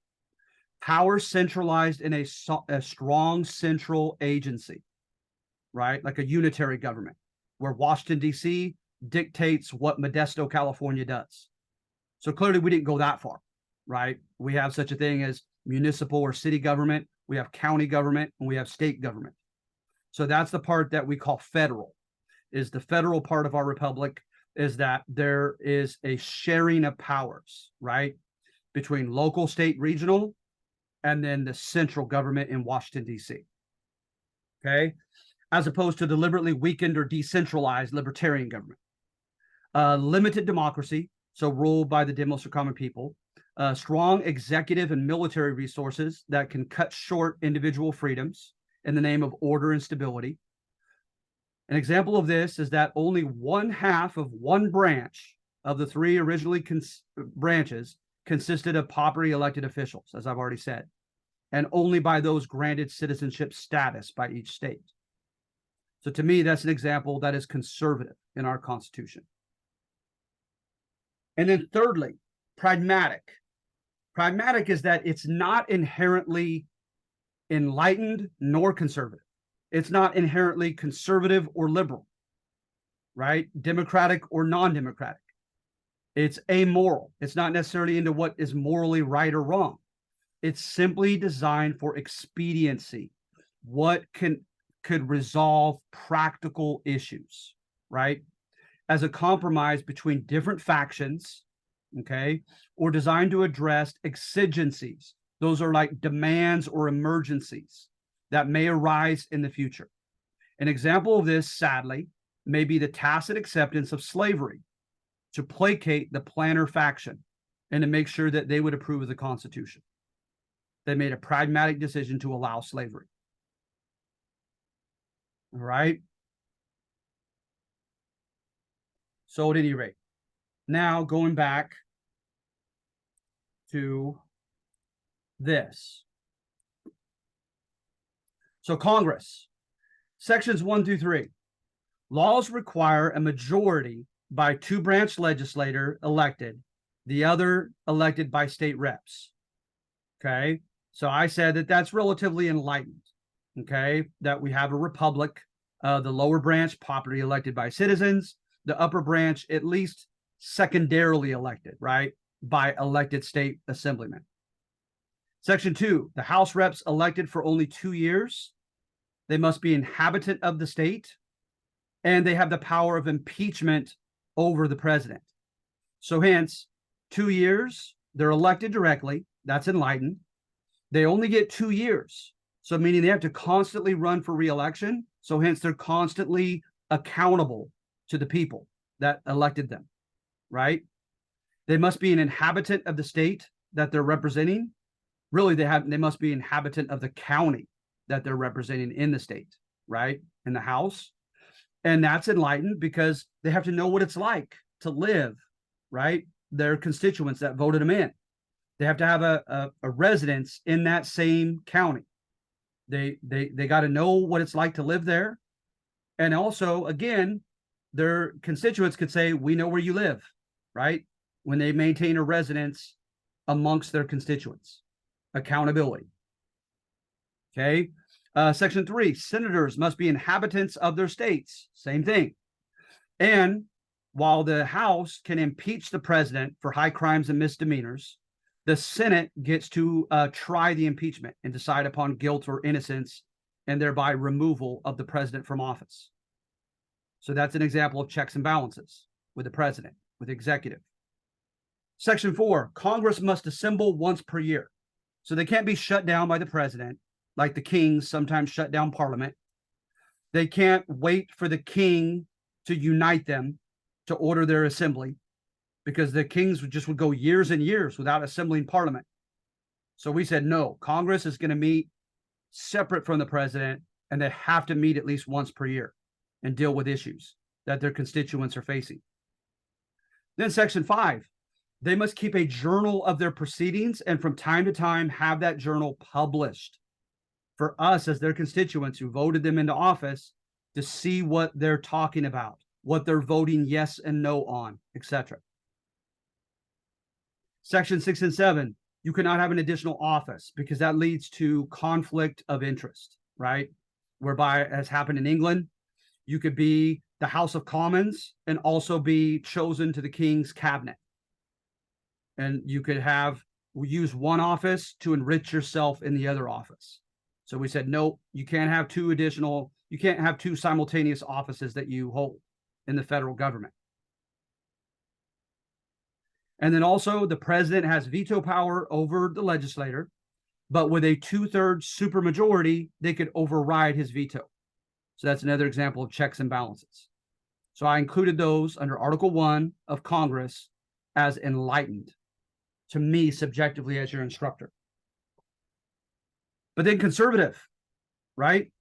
Speaker 1: power centralized in a strong central agency, right? Like a unitary government, where Washington, D.C. dictates what Modesto, California does. So clearly we didn't go that far, right? We have such a thing as municipal or city government, we have county government, and we have state government. So that's the part that we call federal. Is the federal part of our republic, is that there is a sharing of powers, right? Between local, state, regional, and then the central government in Washington, D.C. Okay? As opposed to deliberately weakened or decentralized libertarian government. Limited democracy, so ruled by the demos or common people. Strong executive and military resources that can cut short individual freedoms in the name of order and stability. An example of this is that only 1/2 of one branch of the 3 originally branches consisted of properly elected officials, as I've already said, and only by those granted citizenship status by each state. So to me, that's an example that is conservative in our Constitution. And then thirdly, pragmatic. Pragmatic is that it's not inherently enlightened nor conservative. It's not inherently conservative or liberal, right? Democratic or non-democratic. It's amoral. It's not necessarily into what is morally right or wrong. It's simply designed for expediency. What could resolve practical issues, right? As a compromise between different factions, okay? Or designed to address exigencies. Those are like demands or emergencies that may arise in the future. An example of this, sadly, may be the tacit acceptance of slavery to placate the planter faction and to make sure that they would approve of the Constitution. They made a pragmatic decision to allow slavery. All right. So at any rate, now going back to this. So Congress, sections 1 through 3. Laws require a majority by 2-branch legislator elected, the other elected by state reps. Okay. So I said that that's relatively enlightened. Okay. That we have a republic, the lower branch popularly elected by citizens, the upper branch at least secondarily elected, right, by elected state assemblymen. Section 2, the House reps elected for only 2 years, they must be inhabitant of the state, and they have the power of impeachment over the president. So hence, 2 years, they're elected directly. That's enlightened. They only get 2 years. So meaning they have to constantly run for re-election. So hence they're constantly accountable to the people that elected them, right? They must be an inhabitant of the state that they're representing. Really, they must be inhabitant of the county that they're representing in the state, right? In the House. And that's enlightened because they have to know what it's like to live, right? Their constituents that voted them in. They have to have a residence in that same county. They got to know what it's like to live there. And also, again, their constituents could say, we know where you live, right? When they maintain a residence amongst their constituents. Accountability. Okay. Section 3, senators must be inhabitants of their states. Same thing. And while the House can impeach the president for high crimes and misdemeanors, the Senate gets to try the impeachment and decide upon guilt or innocence, and thereby removal of the president from office. So that's an example of checks and balances with the president, with the executive. Section 4, Congress must assemble once per year. So they can't be shut down by the president, like the kings sometimes shut down Parliament. They can't wait for the king to unite them to order their assembly, because the kings would go years and years without assembling Parliament. So we said, no, Congress is going to meet separate from the president, and they have to meet at least once per year and deal with issues that their constituents are facing. Then Section 5, they must keep a journal of their proceedings and from time to time have that journal published for us as their constituents who voted them into office to see what they're talking about, what they're voting yes and no on, etc. Section 6 and 7, you cannot have an additional office because that leads to conflict of interest, right? Whereby, as happened in England, you could be the House of Commons and also be chosen to the King's cabinet. And you could use one office to enrich yourself in the other office. So we said, no, you can't have two simultaneous offices that you hold in the federal government. And then also the president has veto power over the legislator, but with a 2/3 supermajority, they could override his veto. So that's another example of checks and balances. So I included those under Article 1 of Congress as enlightened, to me subjectively as your instructor. But then conservative, right?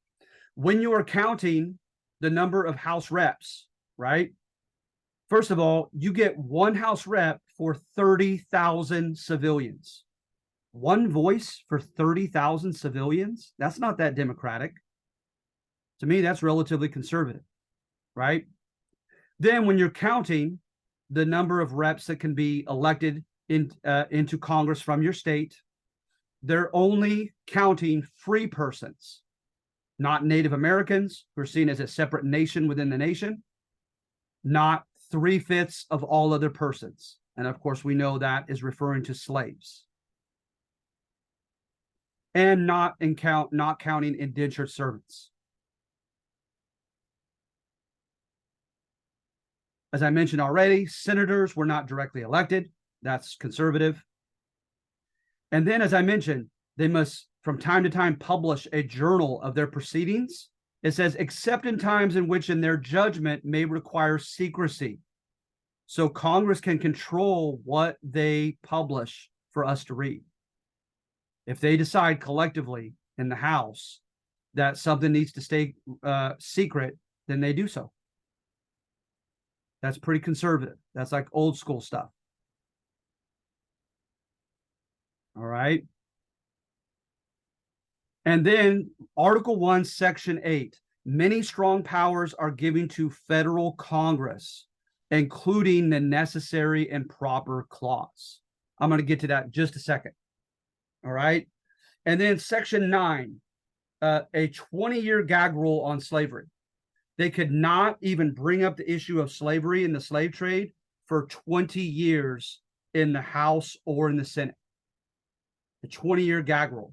Speaker 1: When you are counting the number of House reps, right? First of all, you get one House rep for 30,000 civilians. One voice for 30,000 civilians? That's not that democratic. To me, that's relatively conservative, right? Then when you're counting the number of reps that can be elected into Congress from your state, they're only counting free persons, not Native Americans, who are seen as a separate nation within the nation, not 3/5 of all other persons. And of course, we know that is referring to slaves. And not counting indentured servants. As I mentioned already, senators were not directly elected. That's conservative. And then, as I mentioned, they must, from time to time, publish a journal of their proceedings. It says, except in times in which in their judgment may require secrecy. So Congress can control what they publish for us to read. If they decide collectively in the House that something needs to stay secret, then they do so. That's pretty conservative. That's like old school stuff. All right. And then Article 1, Section 8. Many strong powers are given to federal Congress, including the necessary and proper clause. I'm going to get to that in just a second. All right. And then Section 9, a 20-year gag rule on slavery. They could not even bring up the issue of slavery in the slave trade for 20 years in the House or in the Senate. The 20-year gag rule.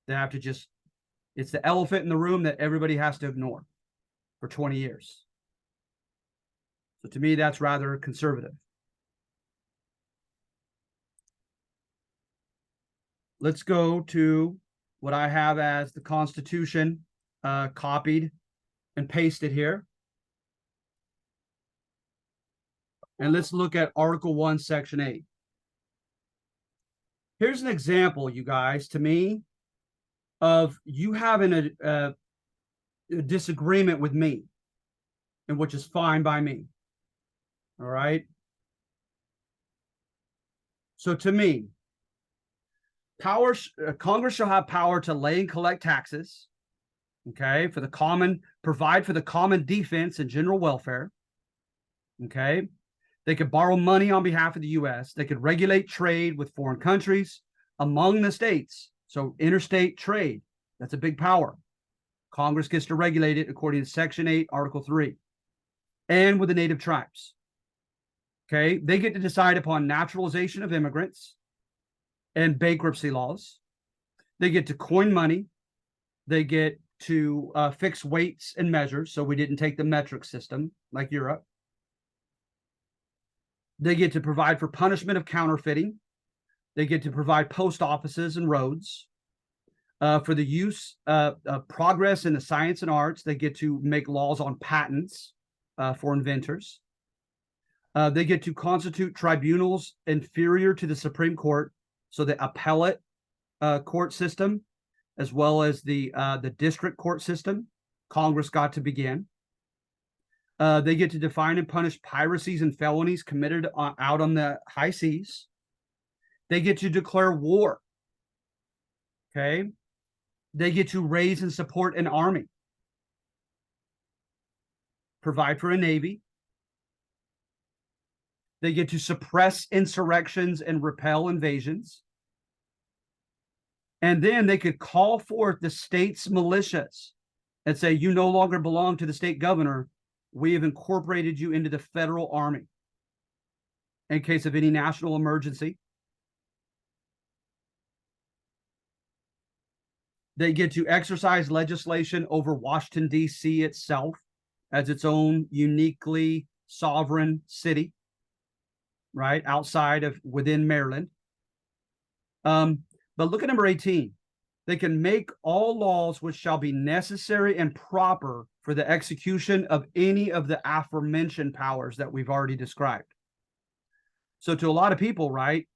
Speaker 1: They have to just It's the elephant in the room that everybody has to ignore for 20 years. So to me, that's rather conservative. Let's go to what I have as the Constitution copied and pasted here. And let's look at Article 1, Section 8. Here's an example, you guys, to me, of you having a disagreement with me, and which is fine by me. All right. So to me, Congress shall have power to lay and collect taxes, okay, for the common, provide for the common defense and general welfare. Okay. They could borrow money on behalf of the U.S. They could regulate trade with foreign countries among the states. So interstate trade, that's a big power. Congress gets to regulate it according to Section 8, Article 3, and with the native tribes. Okay, they get to decide upon naturalization of immigrants and bankruptcy laws. They get to coin money. They get to fix weights and measures, so we didn't take the metric system like Europe. They get to provide for punishment of counterfeiting. They get to provide post offices and roads. For the use of progress in the science and arts, they get to make laws on patents for inventors. They get to constitute tribunals inferior to the Supreme Court, so the appellate court system, as well as the district court system, Congress got to begin. They get to define and punish piracies and felonies committed out on the high seas. They get to declare war. Okay. They get to raise and support an army, provide for a navy. They get to suppress insurrections and repel invasions. And then they could call forth the state's militias and say, you no longer belong to the state governor. We have incorporated you into the federal army in case of any national emergency. They get to exercise legislation over Washington, D.C. itself as its own uniquely sovereign city, right, outside of within Maryland. But look at number 18. They can make all laws which shall be necessary and proper for the execution of any of the aforementioned powers that we've already described. So to a lot of people, right,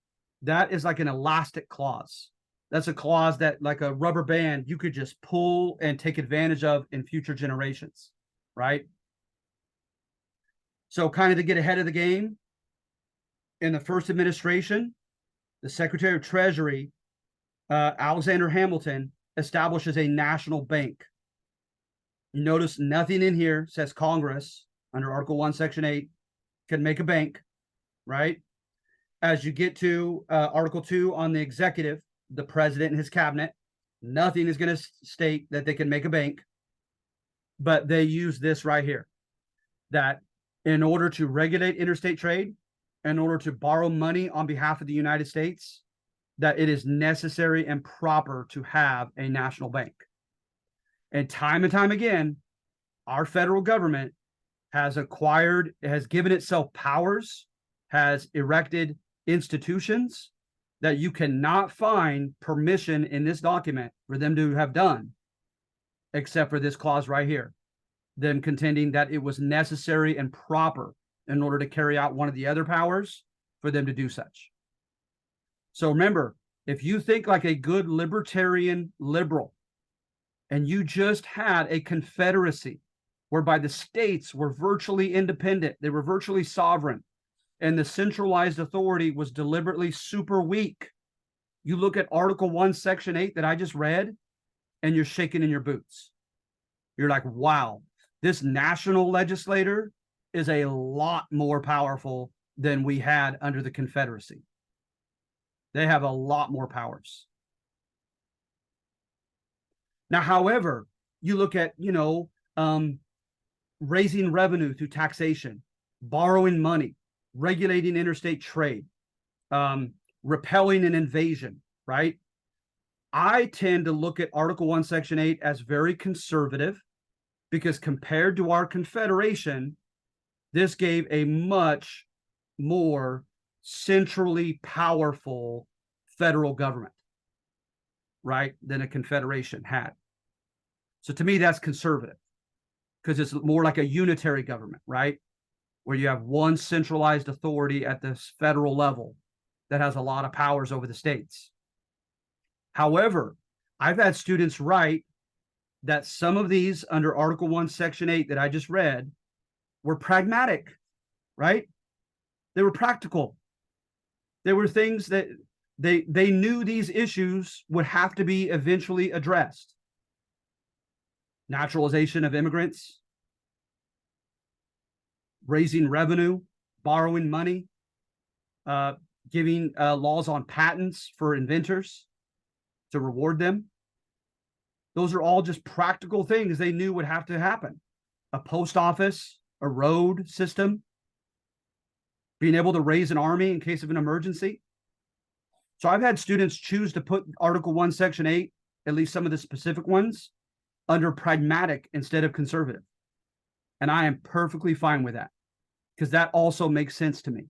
Speaker 1: that is like an elastic clause. That's a clause that, like a rubber band, you could just pull and take advantage of in future generations, right? So kind of to get ahead of the game, in the first administration, the Secretary of Treasury, Alexander Hamilton, establishes a national bank. You notice nothing in here says Congress, under Article 1, Section 8, can make a bank, right? As you get to Article 2 on the executive, the president and his cabinet, nothing is going to state that they can make a bank, but they use this right here, that in order to regulate interstate trade, in order to borrow money on behalf of the United States, that it is necessary and proper to have a national bank. And time again, our federal government has given itself powers, has erected institutions that you cannot find permission in this document for them to have done, except for this clause right here, them contending that it was necessary and proper in order to carry out one of the other powers for them to do such. So remember, if you think like a good libertarian liberal, and you just had a confederacy whereby the states were virtually independent, they were virtually sovereign, and the centralized authority was deliberately super weak. You look at Article 1, Section 8 that I just read, and you're shaking in your boots. You're like, wow, this national legislator is a lot more powerful than we had under the Confederacy. They have a lot more powers. Now, however, you look at, raising revenue through taxation, borrowing money, regulating interstate trade, repelling an invasion, right? I tend to look at Article 1, Section 8 as very conservative because compared to our Confederation, this gave a much more centrally powerful federal government, right, than a Confederation had. So to me, that's conservative because it's more like a unitary government, right? Where you have one centralized authority at the federal level that has a lot of powers over the states. However, I've had students write that some of these under Article 1, Section 8 that I just read were pragmatic, right? They were practical. There were things that they knew these issues would have to be eventually addressed. Naturalization of immigrants, raising revenue, borrowing money, giving laws on patents for inventors to reward them. Those are all just practical things they knew would have to happen. A post office, a road system, being able to raise an army in case of an emergency. So I've had students choose to put Article 1, Section 8, at least some of the specific ones, under pragmatic instead of conservative. And I am perfectly fine with that because that also makes sense to me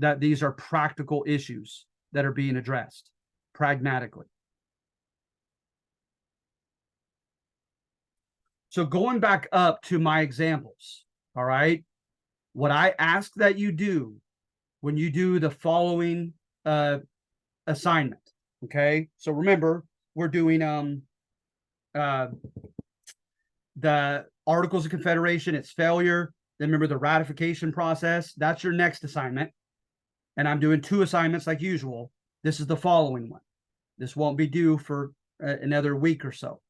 Speaker 1: that these are practical issues that are being addressed pragmatically. So going back up to my examples, all right, what I ask that you do when you do the following assignment, okay? So remember, we're doing the Articles of Confederation, its failure. Then remember the ratification process. That's your next assignment. And I'm doing 2 assignments like usual. This is the following one. This won't be due for another week or so.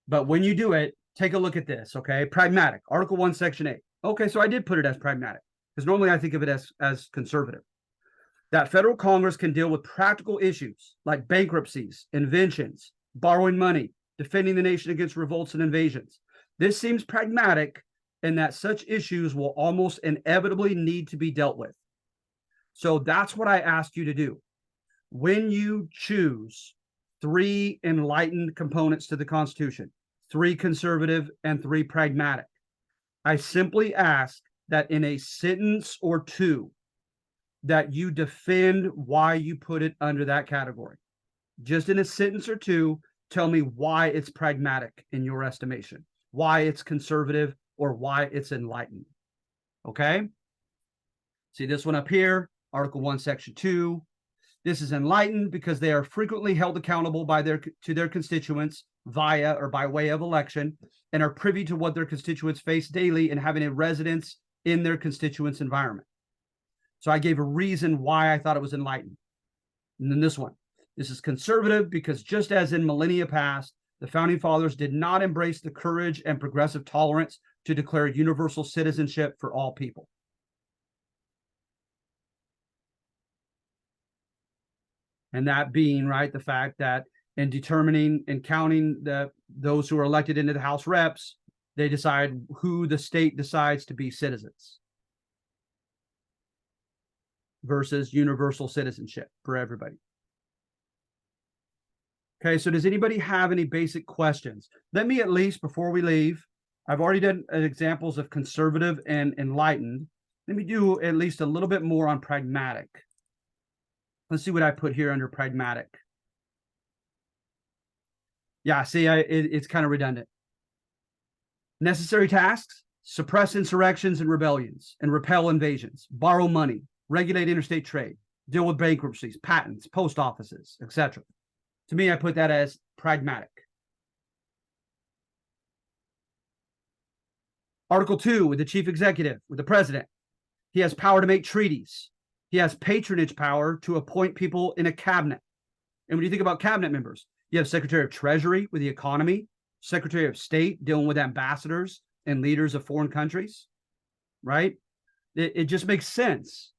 Speaker 1: But when you do it, take a look at this, okay? Pragmatic, Article 1, Section 8. Okay, so I did put it as pragmatic because normally I think of it as conservative. That federal Congress can deal with practical issues like bankruptcies, inventions, borrowing money, defending the nation against revolts and invasions. This seems pragmatic in that such issues will almost inevitably need to be dealt with. So that's what I asked you to do. When you choose 3 enlightened components to the Constitution, 3 conservative and 3 pragmatic, I simply ask that in a sentence or 2 that you defend why you put it under that category. Just in a sentence or 2, tell me why it's pragmatic in your estimation, why it's conservative, or why it's enlightened. Okay? See this one up here, Article 1, Section 2. This is enlightened because they are frequently held accountable to their constituents via or by way of election and are privy to what their constituents face daily and having a residence in their constituents' environment. So I gave a reason why I thought it was enlightened. And then this one. This is conservative because just as in millennia past, the founding fathers did not embrace the courage and progressive tolerance to declare universal citizenship for all people. And that being, right, the fact that in determining and counting those who are elected into the House reps, they decide who the state decides to be citizens versus universal citizenship for everybody. Okay, so does anybody have any basic questions? Let me at least, before we leave, I've already done examples of conservative and enlightened. Let me do at least a little bit more on pragmatic. Let's see what I put here under pragmatic. Yeah, see, it's kind of redundant. Necessary tasks, suppress insurrections and rebellions and repel invasions, borrow money, regulate interstate trade, deal with bankruptcies, patents, post offices, etc. To me, I put that as pragmatic. Article 2, with the chief executive, with the president. He has power to make treaties. He has patronage power to appoint people in a cabinet. And when you think about cabinet members, you have Secretary of Treasury with the economy, Secretary of State dealing with ambassadors and leaders of foreign countries, right? It just makes sense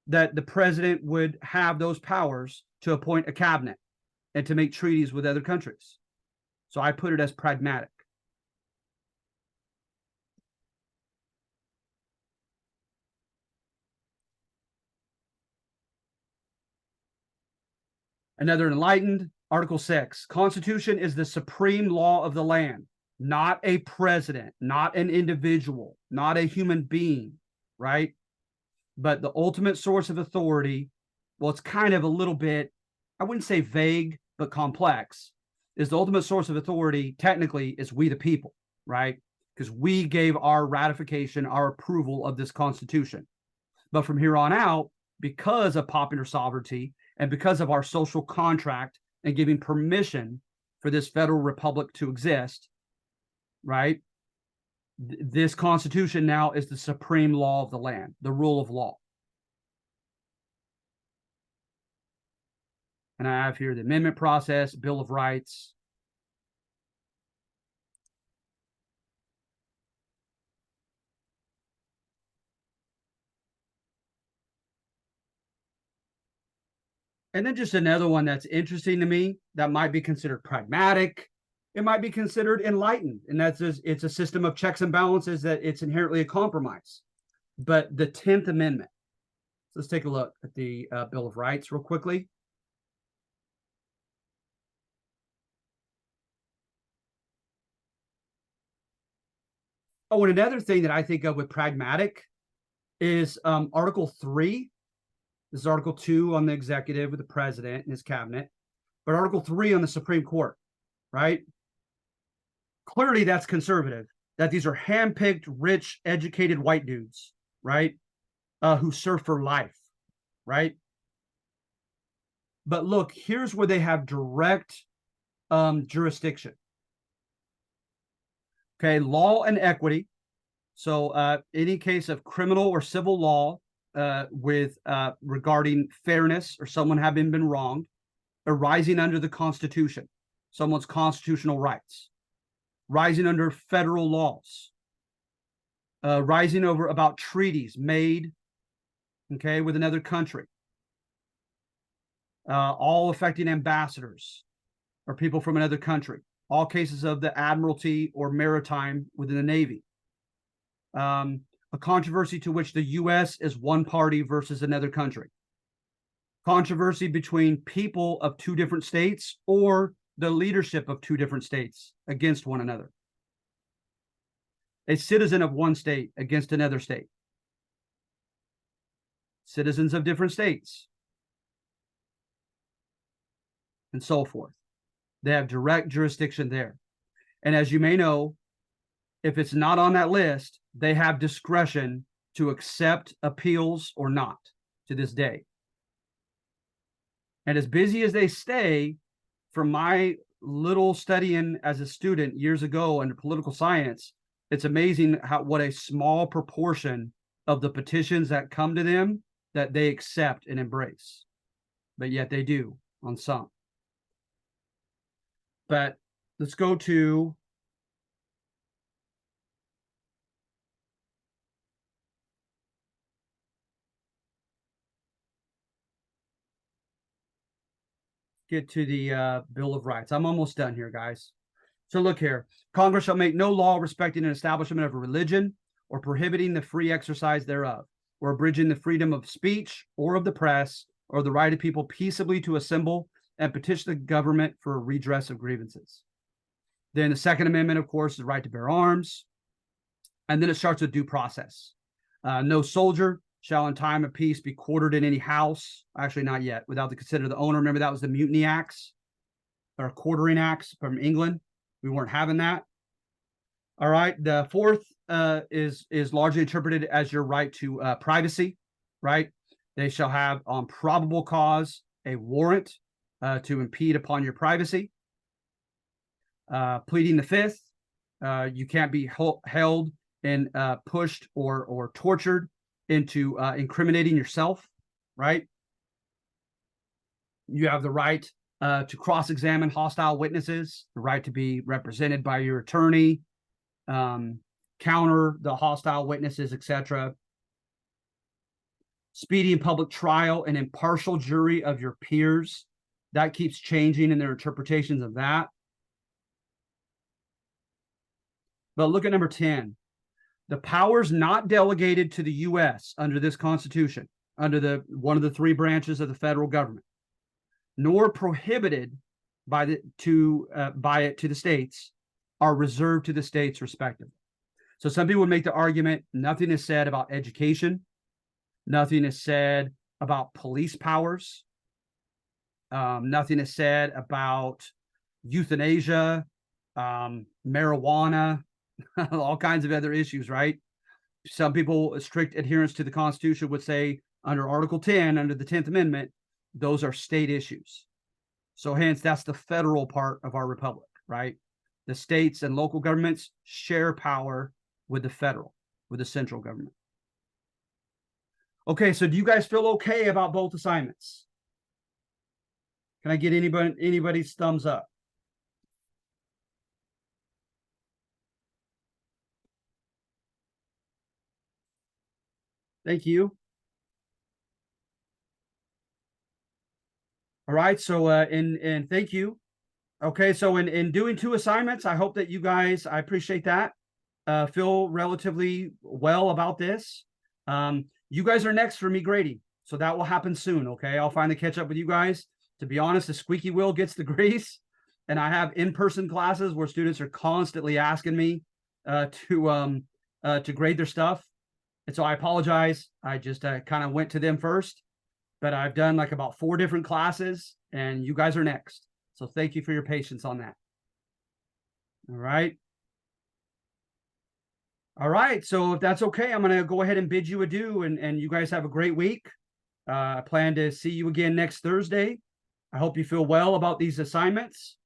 Speaker 1: that the president would have those powers to appoint a cabinet and to make treaties with other countries. So I put it as pragmatic. Another enlightened, Article 6, Constitution is the supreme law of the land, not a president, not an individual, not a human being, right? But the ultimate source of authority, well, it's kind of a little bit, I wouldn't say vague, but complex, is the ultimate source of authority technically is we the people, right? Because we gave our ratification, our approval of this Constitution. But from here on out, because of popular sovereignty and because of our social contract and giving permission for this federal republic to exist, right? This Constitution now is the supreme law of the land, the rule of law. And I have here the amendment process, Bill of Rights. And then just another one that's interesting to me that might be considered pragmatic. It might be considered enlightened, and that's it's a system of checks and balances that it's inherently a compromise. But the 10th Amendment. So let's take a look at the Bill of Rights real quickly. Oh, and another thing that I think of with pragmatic is Article 3. This is Article 2 on the executive with the president and his cabinet, but Article 3 on the Supreme Court, right? Clearly, that's conservative, that these are handpicked, rich, educated white dudes, right? Who serve for life, right? But look, here's where they have direct jurisdiction. Okay, law and equity. So any case of criminal or civil law with regarding fairness or someone having been wronged, arising under the Constitution, someone's constitutional rights, rising under federal laws, rising over about treaties made, okay, with another country, all affecting ambassadors or people from another country, all cases of the admiralty or maritime within the Navy, a controversy to which the U.S. is one party versus another country, controversy between people of two different states or the leadership of two different states against one another, a citizen of one state against another state, citizens of different states, and so forth. They have direct jurisdiction there. And as you may know, if it's not on that list, they have discretion to accept appeals or not to this day. And as busy as they stay, from my little studying as a student years ago under political science, it's amazing what a small proportion of the petitions that come to them that they accept and embrace. But yet they do on some. But let's go to the Bill of Rights. I'm almost done here, guys. So look here. Congress shall make no law respecting an establishment of a religion or prohibiting the free exercise thereof, or abridging the freedom of speech or of the press, or the right of people peaceably to assemble and petition the government for a redress of grievances. Then the Second Amendment, of course, is the right to bear arms. And then it starts with due process. No soldier shall in time of peace be quartered in any house. Actually, not yet, without the consent of the owner. Remember, that was the Mutiny Acts or Quartering Acts from England. We weren't having that. All right. The fourth is largely interpreted as your right to privacy, right? They shall have on probable cause a warrant to impede upon your privacy. Pleading the fifth, you can't be held and pushed or tortured into incriminating yourself, right? You have the right to cross-examine hostile witnesses, the right to be represented by your attorney, counter the hostile witnesses, etc. Speedy and public trial and impartial jury of your peers. That keeps changing in their interpretations of that. But look at number 10. The powers not delegated to the U.S. under this Constitution, under one of the three branches of the federal government, nor prohibited by it to the states are reserved to the states respectively. So some people would make the argument nothing is said about education, nothing is said about police powers, nothing is said about euthanasia, marijuana, all kinds of other issues, right? Some people, strict adherence to the Constitution, would say under Article 10, under the 10th Amendment, those are state issues. So hence, that's the federal part of our republic, right? The states and local governments share power with the federal, with the central government. Okay, so do you guys feel okay about both assignments? Can I get anybody's thumbs up? Thank you. All right, so and thank you. Okay, so in doing 2 assignments, I hope that you guys, I appreciate that, feel relatively well about this. You guys are next for me grading, so that will happen soon. Okay, I'll finally catch up with you guys. To be honest, the squeaky wheel gets the grease, and I have in-person classes where students are constantly asking me to grade their stuff, and so I apologize. I just kind of went to them first, but I've done like about 4 different classes, and you guys are next. So thank you for your patience on that. All right. All right. So if that's okay, I'm going to go ahead and bid you adieu, and you guys have a great week. I plan to see you again next Thursday. I hope you feel well about these assignments,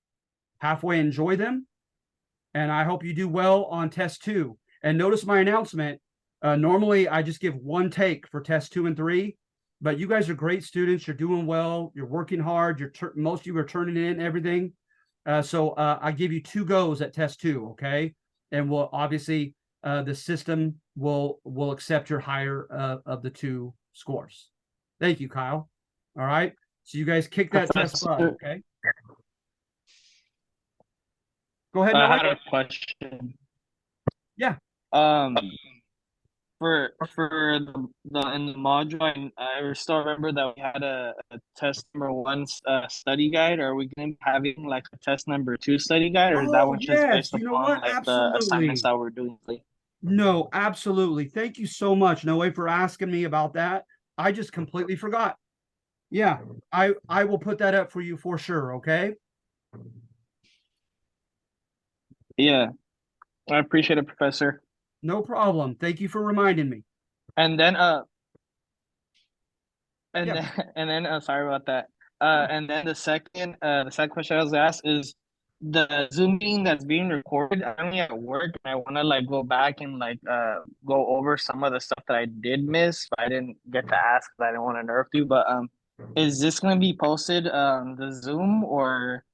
Speaker 1: halfway enjoy them, and I hope you do well on test 2. And notice my announcement. Normally, I just give 1 take for test 2 and 3. But you guys are great students. You're doing well. You're working hard. Most of you are turning in everything. So I give you 2 goes at test 2, okay? And we'll obviously the system will accept your higher of the 2 scores. Thank you, Kyle. All right. So you guys kick that test butt, okay? Go ahead.
Speaker 2: I had a question.
Speaker 1: Yeah.
Speaker 2: For the in the module, I still remember that we had a test number 1 study guide. Are we going to be having like a test number 2 study guide, or is that one just based upon like the assignments that we're doing?
Speaker 1: No, absolutely. Thank you so much, Noe, for asking me about that. I just completely forgot. Yeah, I will put that up for you for sure, okay?
Speaker 2: Yeah, I appreciate it, Professor.
Speaker 1: No problem. Thank you for reminding me.
Speaker 2: And then sorry about that. And then the second question I was asked is the Zoom meeting that's being recorded. I'm only at work and I want to like go back and like go over some of the stuff that I did miss, but I didn't get to ask because I didn't want to interrupt you. But is this going to be posted the Zoom or?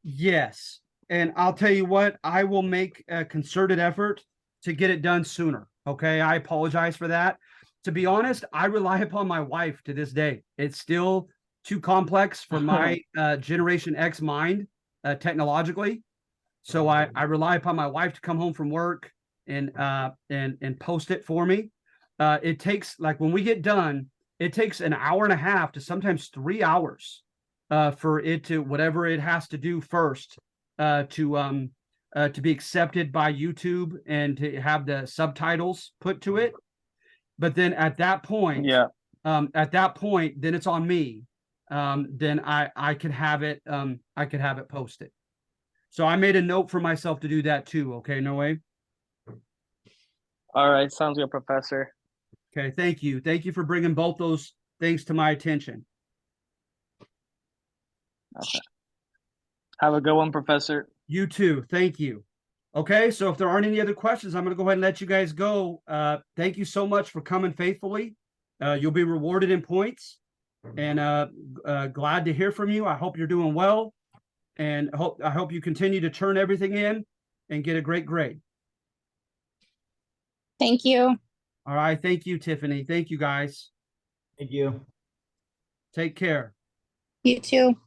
Speaker 1: Yes, and I'll tell you what, I will make a concerted effort to get it done sooner. Okay, I apologize for that. To be honest, I rely upon my wife to this day. It's still too complex for my Generation X mind technologically. So I rely upon my wife to come home from work and post it for me. It takes, like, when we get done, it takes an hour and a half to sometimes 3 hours for it to, whatever it has to do first, to be accepted by YouTube and to have the subtitles put to it. But then at that point, then it's on me. Then I could have it posted. So I made a note for myself to do that too. Okay, Noe?
Speaker 2: All right, sounds good, Professor.
Speaker 1: Okay, thank you. Thank you for bringing both those things to my attention.
Speaker 2: Okay. Have a good one, Professor.
Speaker 1: You too. Thank you. Okay, so if there aren't any other questions, I'm going to go ahead and let you guys go. Thank you so much for coming faithfully. You'll be rewarded in points, and glad to hear from you. I hope you're doing well, and I hope you continue to turn everything in and get a great grade.
Speaker 3: Thank you.
Speaker 1: All right. Thank you, Tiffany. Thank you, guys.
Speaker 4: Thank you.
Speaker 1: Take care.
Speaker 3: You too.